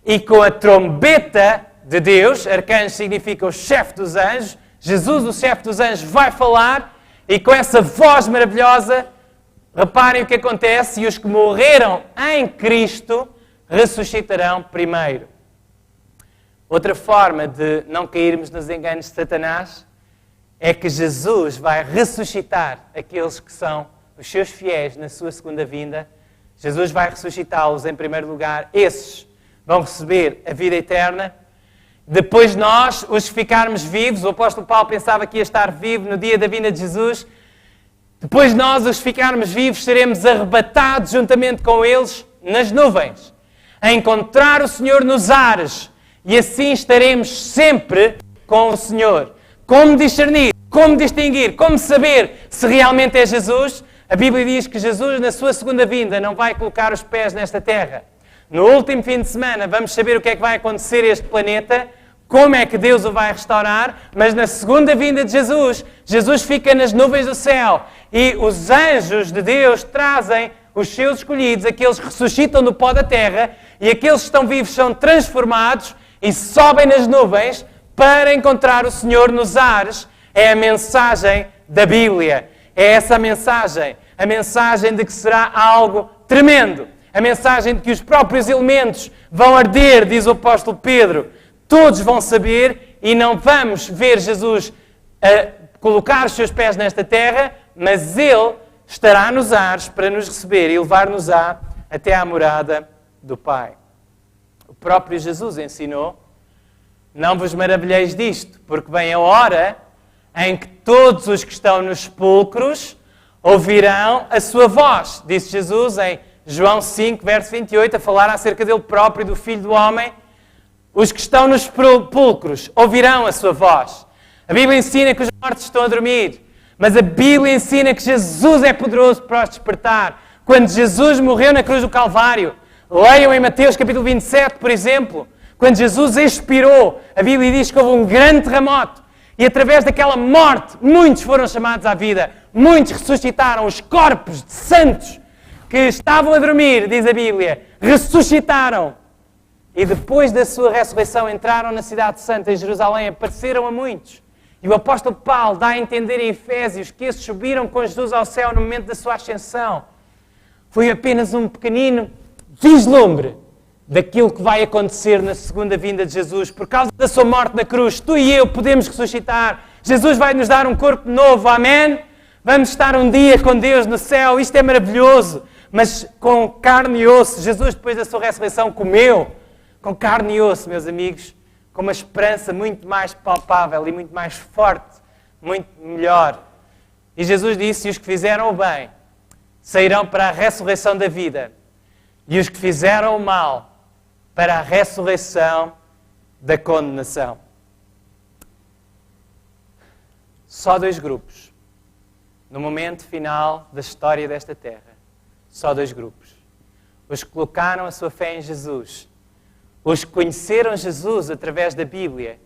e com a trombeta de Deus. Arcanjo significa o chefe dos anjos. Jesus, o chefe dos anjos, vai falar, e com essa voz maravilhosa, reparem o que acontece, e os que morreram em Cristo ressuscitarão primeiro. Outra forma de não cairmos nos enganos de Satanás é que Jesus vai ressuscitar aqueles que são os seus fiéis na sua segunda vinda. Jesus vai ressuscitá-los em primeiro lugar. Esses vão receber a vida eterna. Depois nós, os que ficarmos vivos, o apóstolo Paulo pensava que ia estar vivo no dia da vinda de Jesus. Depois nós, os que ficarmos vivos, seremos arrebatados juntamente com eles nas nuvens, a encontrar o Senhor nos ares, e assim estaremos sempre com o Senhor. Como discernir, como distinguir, como saber se realmente é Jesus? A Bíblia diz que Jesus, na sua segunda vinda, não vai colocar os pés nesta terra. No último fim de semana vamos saber o que é que vai acontecer a este planeta, como é que Deus o vai restaurar, mas na segunda vinda de Jesus, Jesus fica nas nuvens do céu e os anjos de Deus trazem os seus escolhidos, aqueles que ressuscitam do pó da terra, e aqueles que estão vivos são transformados e sobem nas nuvens para encontrar o Senhor nos ares. É a mensagem da Bíblia. É essa a mensagem de que será algo tremendo. A mensagem de que os próprios elementos vão arder, diz o apóstolo Pedro. Todos vão saber e não vamos ver Jesus colocar os seus pés nesta terra, mas Ele estará nos ares para nos receber e levar-nos-á até à morada do Pai. O próprio Jesus ensinou: não vos maravilheis disto, porque vem a hora em que todos os que estão nos sepulcros ouvirão a sua voz. Disse Jesus em João 5, verso 28, a falar acerca dele próprio, do Filho do Homem. Os que estão nos sepulcros ouvirão a sua voz. A Bíblia ensina que os mortos estão a dormir, mas a Bíblia ensina que Jesus é poderoso para os despertar. Quando Jesus morreu na cruz do Calvário, leiam em Mateus capítulo 27, por exemplo, quando Jesus expirou, a Bíblia diz que houve um grande terremoto e através daquela morte muitos foram chamados à vida, muitos ressuscitaram, os corpos de santos que estavam a dormir, diz a Bíblia, ressuscitaram. E depois da sua ressurreição entraram na cidade santa, em Jerusalém, apareceram a muitos. E o apóstolo Paulo dá a entender em Efésios que esses subiram com Jesus ao céu no momento da sua ascensão. Foi apenas um pequenino vislumbre daquilo que vai acontecer na segunda vinda de Jesus. Por causa da sua morte na cruz, tu e eu podemos ressuscitar. Jesus vai nos dar um corpo novo, amém? Vamos estar um dia com Deus no céu, isto é maravilhoso. Mas com carne e osso, Jesus depois da sua ressurreição comeu com carne e osso, meus amigos, com uma esperança muito mais palpável e muito mais forte, muito melhor. E Jesus disse: e os que fizeram o bem sairão para a ressurreição da vida, e os que fizeram o mal para a ressurreição da condenação. Só dois grupos, no momento final da história desta terra, só dois grupos. Os que colocaram a sua fé em Jesus, os que conheceram Jesus através da Bíblia,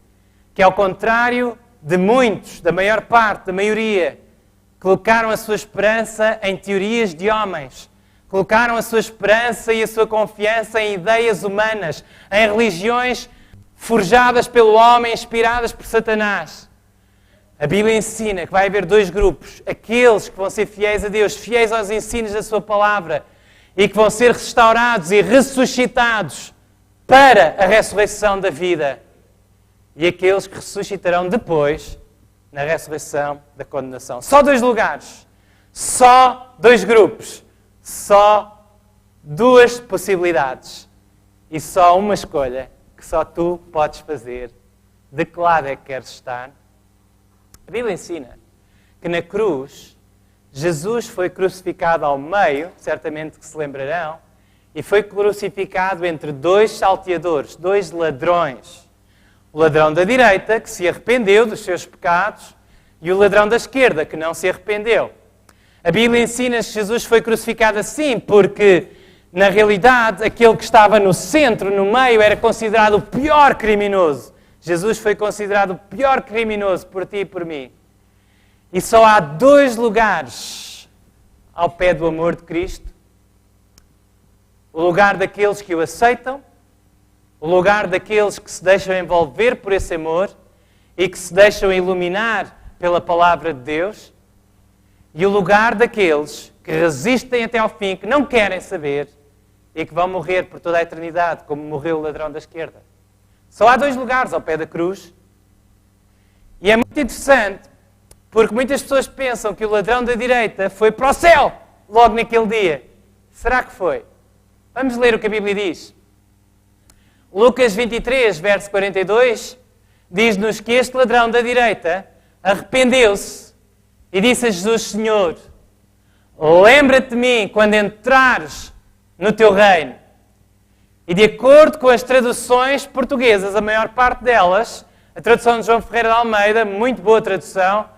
que ao contrário de muitos, da maior parte, da maioria, colocaram a sua esperança em teorias de homens, colocaram a sua esperança e a sua confiança em ideias humanas, em religiões forjadas pelo homem, inspiradas por Satanás. A Bíblia ensina que vai haver dois grupos: aqueles que vão ser fiéis a Deus, fiéis aos ensinos da sua palavra, e que vão ser restaurados e ressuscitados para a ressurreição da vida, e aqueles que ressuscitarão depois na ressurreição da condenação. Só dois lugares, só dois grupos, só duas possibilidades e só uma escolha que só tu podes fazer. De que lado é que queres estar? A Bíblia ensina que na cruz Jesus foi crucificado ao meio, certamente que se lembrarão, e foi crucificado entre dois salteadores, dois ladrões. O ladrão da direita, que se arrependeu dos seus pecados, e o ladrão da esquerda, que não se arrependeu. A Bíblia ensina que Jesus foi crucificado assim, porque, na realidade, aquele que estava no centro, no meio, era considerado o pior criminoso Jesus foi considerado o pior criminoso por ti e por mim. E só há 2 lugares ao pé do amor de Cristo. O lugar daqueles que o aceitam, o lugar daqueles que se deixam envolver por esse amor e que se deixam iluminar pela palavra de Deus, e o lugar daqueles que resistem até ao fim, que não querem saber e que vão morrer por toda a eternidade, como morreu o ladrão da esquerda. Só há 2 lugares ao pé da cruz. E é muito interessante, porque muitas pessoas pensam que o ladrão da direita foi para o céu logo naquele dia. Será que foi? Vamos ler o que a Bíblia diz. Lucas 23, verso 42, diz-nos que este ladrão da direita arrependeu-se e disse a Jesus: Senhor, lembra-te de mim quando entrares no teu reino. E de acordo com as traduções portuguesas, a maior parte delas, a tradução de João Ferreira de Almeida, muito boa tradução,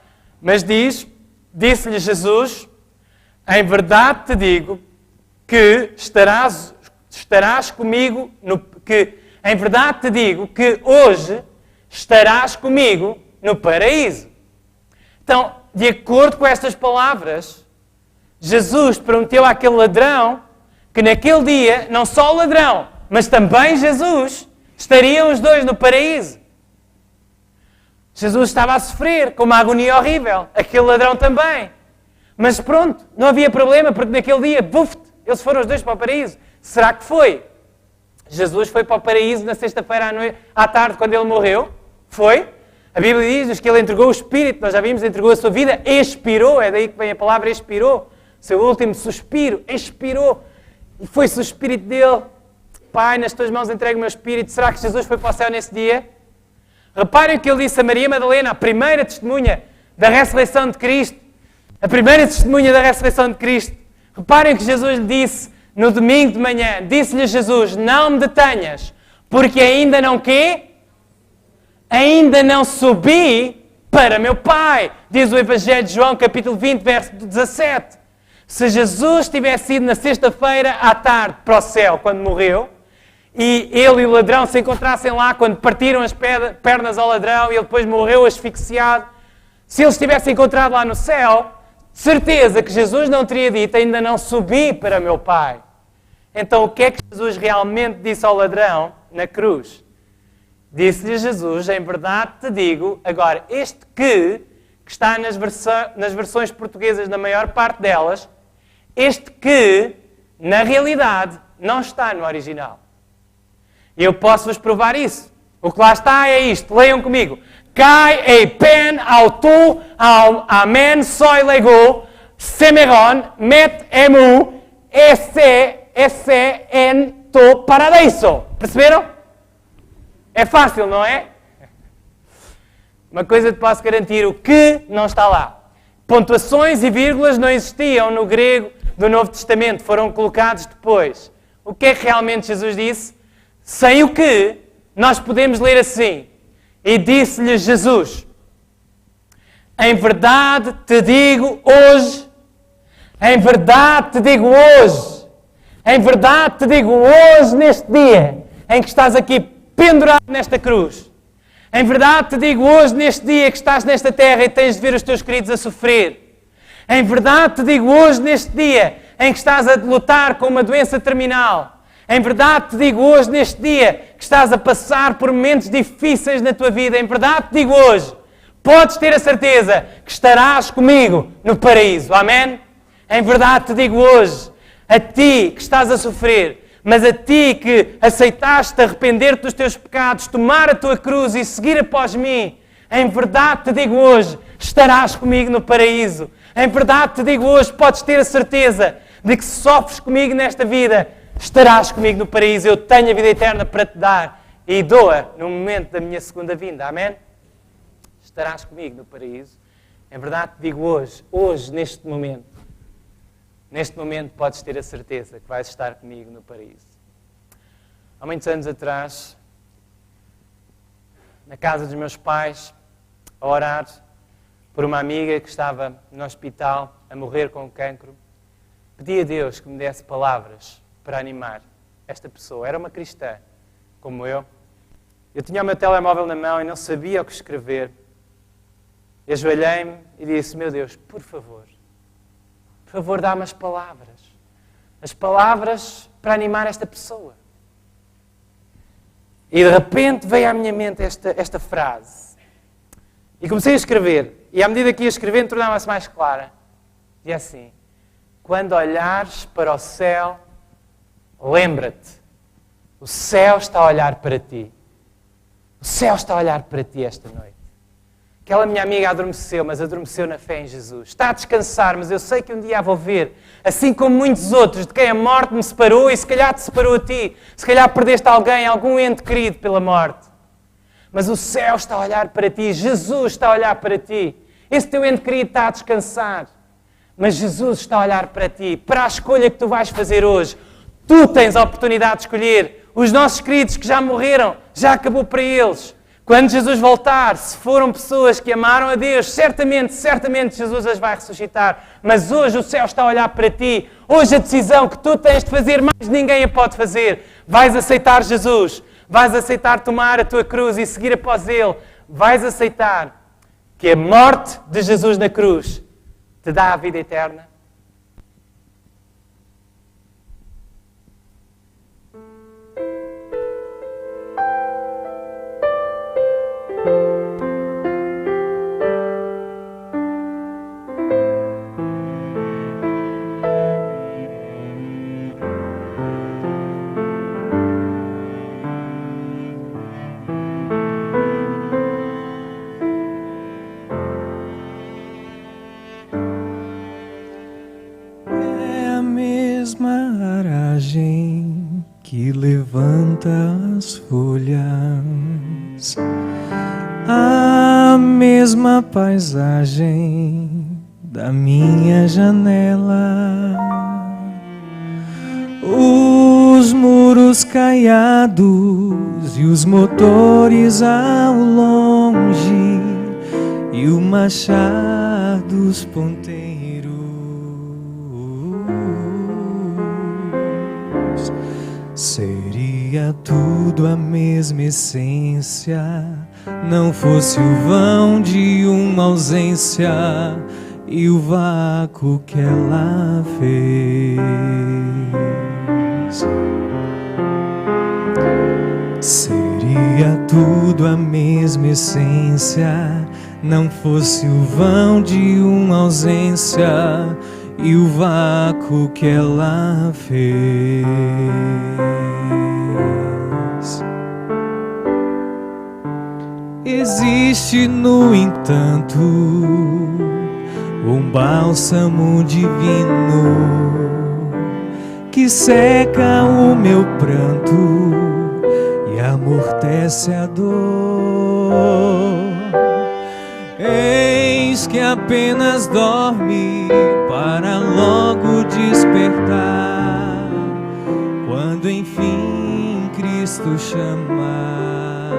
mas disse-lhe Jesus: em verdade te digo que estarás comigo, em verdade te digo que hoje estarás comigo no paraíso. Então, de acordo com estas palavras, Jesus prometeu àquele ladrão que naquele dia, não só o ladrão, mas também Jesus, estariam os 2 no paraíso. Jesus estava a sofrer com uma agonia horrível, aquele ladrão também. Mas pronto, não havia problema, porque naquele dia, eles foram os 2 para o paraíso. Será que foi? Jesus foi para o paraíso na sexta-feira à tarde, quando ele morreu? Foi? A Bíblia diz-nos que ele entregou o Espírito, nós já vimos, entregou a sua vida, expirou, é daí que vem a palavra expirou. Seu último suspiro, expirou. E foi-se o Espírito dele. Pai, nas tuas mãos entrego o meu Espírito. Será que Jesus foi para o céu nesse dia? Reparem o que ele disse a Maria Madalena, a primeira testemunha da ressurreição de Cristo. A primeira testemunha da ressurreição de Cristo. Reparem o que Jesus lhe disse no domingo de manhã. Disse-lhe Jesus: não me detenhas, porque ainda não quê? Ainda não subi para meu Pai. Diz o Evangelho de João, capítulo 20, verso 17. Se Jesus tivesse ido na sexta-feira à tarde para o céu, quando morreu, e ele e o ladrão se encontrassem lá quando partiram as pernas ao ladrão e ele depois morreu asfixiado, se eles tivessem encontrado lá no céu, certeza que Jesus não teria dito: ainda não subi para meu Pai. Então o que é que Jesus realmente disse ao ladrão na cruz? Disse-lhe Jesus: em verdade te digo, agora este que está nas versões portuguesas, na maior parte delas, este que, na realidade, não está no original. E eu posso-vos provar isso. O que lá está é isto. Leiam comigo. Kai ei pen au tu au amen soi lego semeron met emu esse en to paradiso. Perceberam? É fácil, não é? Uma coisa te posso garantir, o que não está lá. Pontuações e vírgulas não existiam no grego do Novo Testamento, foram colocados depois. O que é que realmente Jesus disse? Sem o que, nós podemos ler assim. E disse-lhe Jesus: em verdade te digo hoje, em verdade te digo hoje, em verdade te digo hoje, neste dia em que estás aqui pendurado nesta cruz. Em verdade te digo hoje, neste dia que estás nesta terra e tens de ver os teus queridos a sofrer. Em verdade te digo hoje, neste dia em que estás a lutar com uma doença terminal. Em verdade te digo hoje, neste dia que estás a passar por momentos difíceis na tua vida. Em verdade te digo hoje, podes ter a certeza que estarás comigo no paraíso. Amém? Em verdade te digo hoje, a ti que estás a sofrer, mas a ti que aceitaste arrepender-te dos teus pecados, tomar a tua cruz e seguir após mim, em verdade te digo hoje, estarás comigo no paraíso. Em verdade te digo hoje, podes ter a certeza de que se sofres comigo nesta vida, estarás comigo no paraíso. Eu tenho a vida eterna para te dar e dou-a no momento da minha segunda vinda. Amém? Estarás comigo no paraíso. Em verdade te digo hoje, neste momento podes ter a certeza que vais estar comigo no paraíso. Há muitos anos atrás, na casa dos meus pais, a orar por uma amiga que estava no hospital a morrer com cancro, pedi a Deus que me desse palavras para animar esta pessoa. Era uma cristã, como eu, Eu tinha o meu telemóvel na mão e não sabia o que escrever. Eu ajoelhei-me e disse, meu Deus, por favor, dá-me as palavras. As palavras para animar esta pessoa. E de repente veio à minha mente esta frase. E comecei a escrever. E à medida que ia escrevendo, tornava-se mais clara. E é assim, quando olhares para o céu, lembra-te, o céu está a olhar para ti. O céu está a olhar para ti esta noite. Aquela minha amiga adormeceu, mas adormeceu na fé em Jesus. Está a descansar, mas eu sei que um dia a vou ver. Assim como muitos outros, de quem a morte me separou e se calhar te separou a ti. Se calhar perdeste alguém, algum ente querido pela morte. Mas o céu está a olhar para ti. Jesus está a olhar para ti. Esse teu ente querido está a descansar. Mas Jesus está a olhar para ti. Para a escolha que tu vais fazer hoje. Tu tens a oportunidade de escolher. Os nossos queridos que já morreram, já acabou para eles. Quando Jesus voltar, se foram pessoas que amaram a Deus, certamente Jesus as vai ressuscitar. Mas hoje o céu está a olhar para ti. Hoje a decisão que tu tens de fazer, mais ninguém a pode fazer. Vais aceitar Jesus. Vais aceitar tomar a tua cruz e seguir após Ele. Vais aceitar que a morte de Jesus na cruz te dá a vida eterna.
Que levanta as folhas, a mesma paisagem da minha janela, os muros caiados e os motores ao longe e o marchar dos ponteiros. Seria tudo a mesma essência, não fosse o vão de uma ausência e o vácuo que ela fez. Seria tudo a mesma essência, não fosse o vão de uma ausência e o vácuo que ela fez. Existe, no entanto, um bálsamo divino que seca o meu pranto e amortece a dor. Eis que apenas dorme para logo despertar, quando enfim Cristo chamar,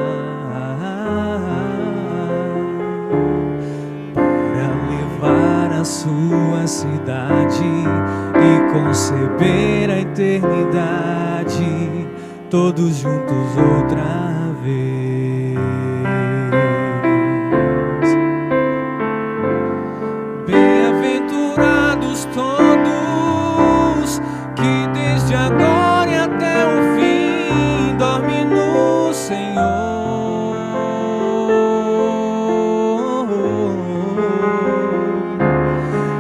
para levar a sua cidade e conceber a eternidade, todos juntos outra vez. Todos que desde agora e até o fim dormem no Senhor.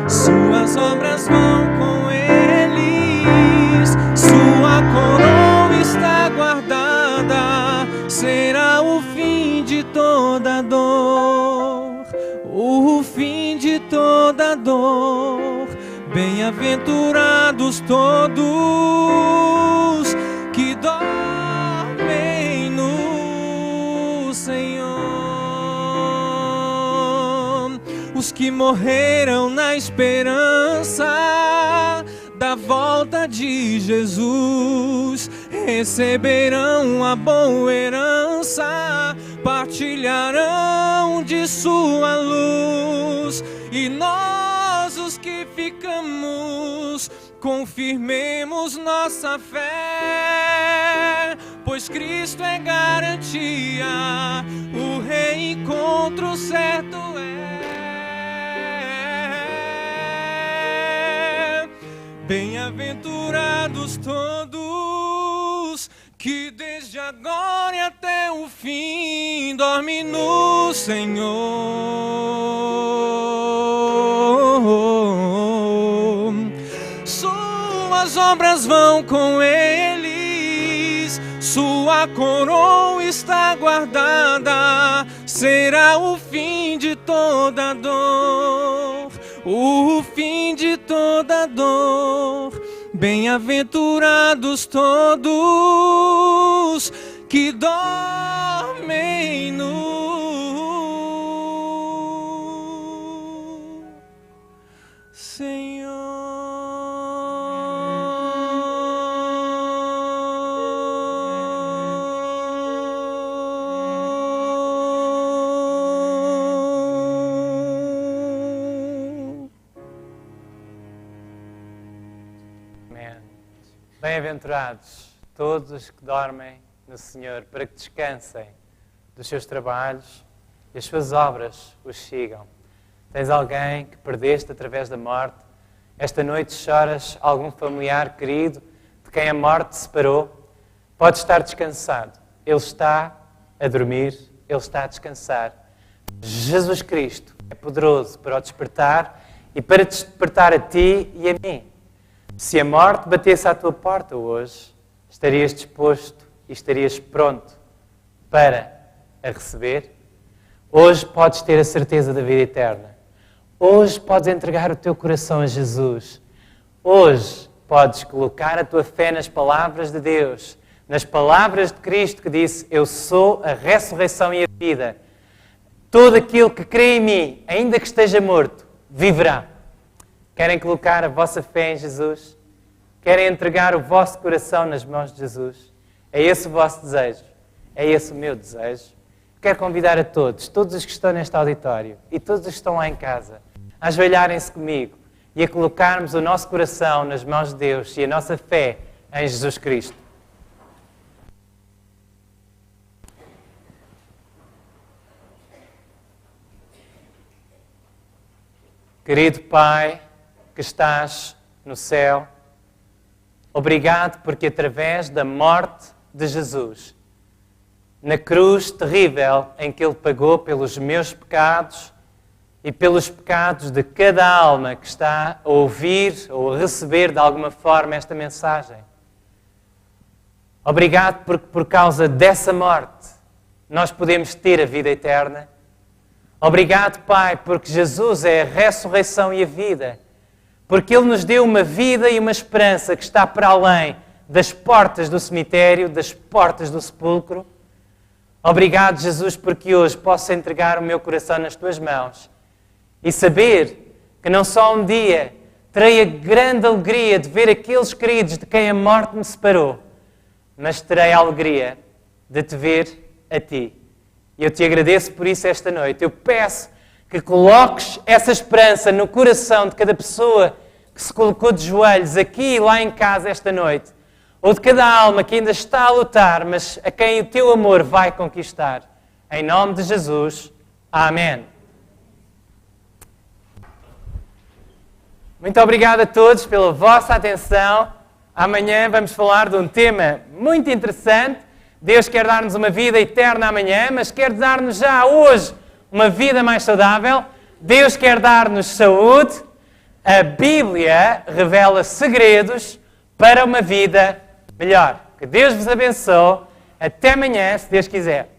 Suas obras vão com eles, sua coroa está guardada. Será o fim de toda dor, o fim de toda dor. Bem-aventurados todos que dormem no Senhor, os que morreram na esperança da volta de Jesus, receberão a boa herança, partilharão de sua luz, e nós, os que ficamos, confirmemos nossa fé, pois pois Cristo é garantia, o reencontro certo é. Bem-aventurados todos que desde agora e até o fim dormem no Senhor. Suas obras vão com eles, sua coroa está guardada. Será o fim de toda dor, o fim de toda dor. Bem-aventurados todos que dormem no Senhor.
Bem-aventurados todos os que dormem no Senhor, para que descansem dos seus trabalhos e as suas obras os sigam. Tens alguém que perdeste através da morte? Esta noite choras algum familiar querido de quem a morte separou? Pode estar descansado. Ele está a dormir, ele está a descansar. Jesus Cristo é poderoso para o despertar e para despertar a ti e a mim. Se a morte batesse à tua porta hoje, estarias disposto e estarias pronto para a receber? Hoje podes ter a certeza da vida eterna. Hoje podes entregar o teu coração a Jesus. Hoje podes colocar a tua fé nas palavras de Deus, nas palavras de Cristo que disse: eu sou a ressurreição e a vida. Todo aquele que crê em mim, ainda que esteja morto, viverá. Querem colocar a vossa fé em Jesus? Querem entregar o vosso coração nas mãos de Jesus? É esse o vosso desejo? É esse o meu desejo? Quero convidar a todos os que estão neste auditório e todos os que estão lá em casa, a ajoelharem-se comigo e a colocarmos o nosso coração nas mãos de Deus e a nossa fé em Jesus Cristo. Querido Pai, que estás no céu, obrigado porque através da morte de Jesus, na cruz terrível em que Ele pagou pelos meus pecados e pelos pecados de cada alma que está a ouvir ou a receber de alguma forma esta mensagem. Obrigado porque por causa dessa morte nós podemos ter a vida eterna. Obrigado, Pai, porque Jesus é a ressurreição e a vida. Porque Ele nos deu uma vida e uma esperança que está para além das portas do cemitério, das portas do sepulcro. Obrigado, Jesus, porque hoje posso entregar o meu coração nas Tuas mãos e saber que não só um dia terei a grande alegria de ver aqueles queridos de quem a morte me separou, mas terei a alegria de Te ver a Ti. E eu Te agradeço por isso esta noite. Eu peço que coloques essa esperança no coração de cada pessoa que se colocou de joelhos aqui e lá em casa esta noite, ou de cada alma que ainda está a lutar, mas a quem o Teu amor vai conquistar. Em nome de Jesus. Amém. Muito obrigado a todos pela vossa atenção. Amanhã vamos falar de um tema muito interessante. Deus quer dar-nos uma vida eterna amanhã, mas quer dar-nos já hoje uma vida mais saudável. Deus quer dar-nos saúde. A Bíblia revela segredos para uma vida melhor. Que Deus vos abençoe. Até amanhã, se Deus quiser.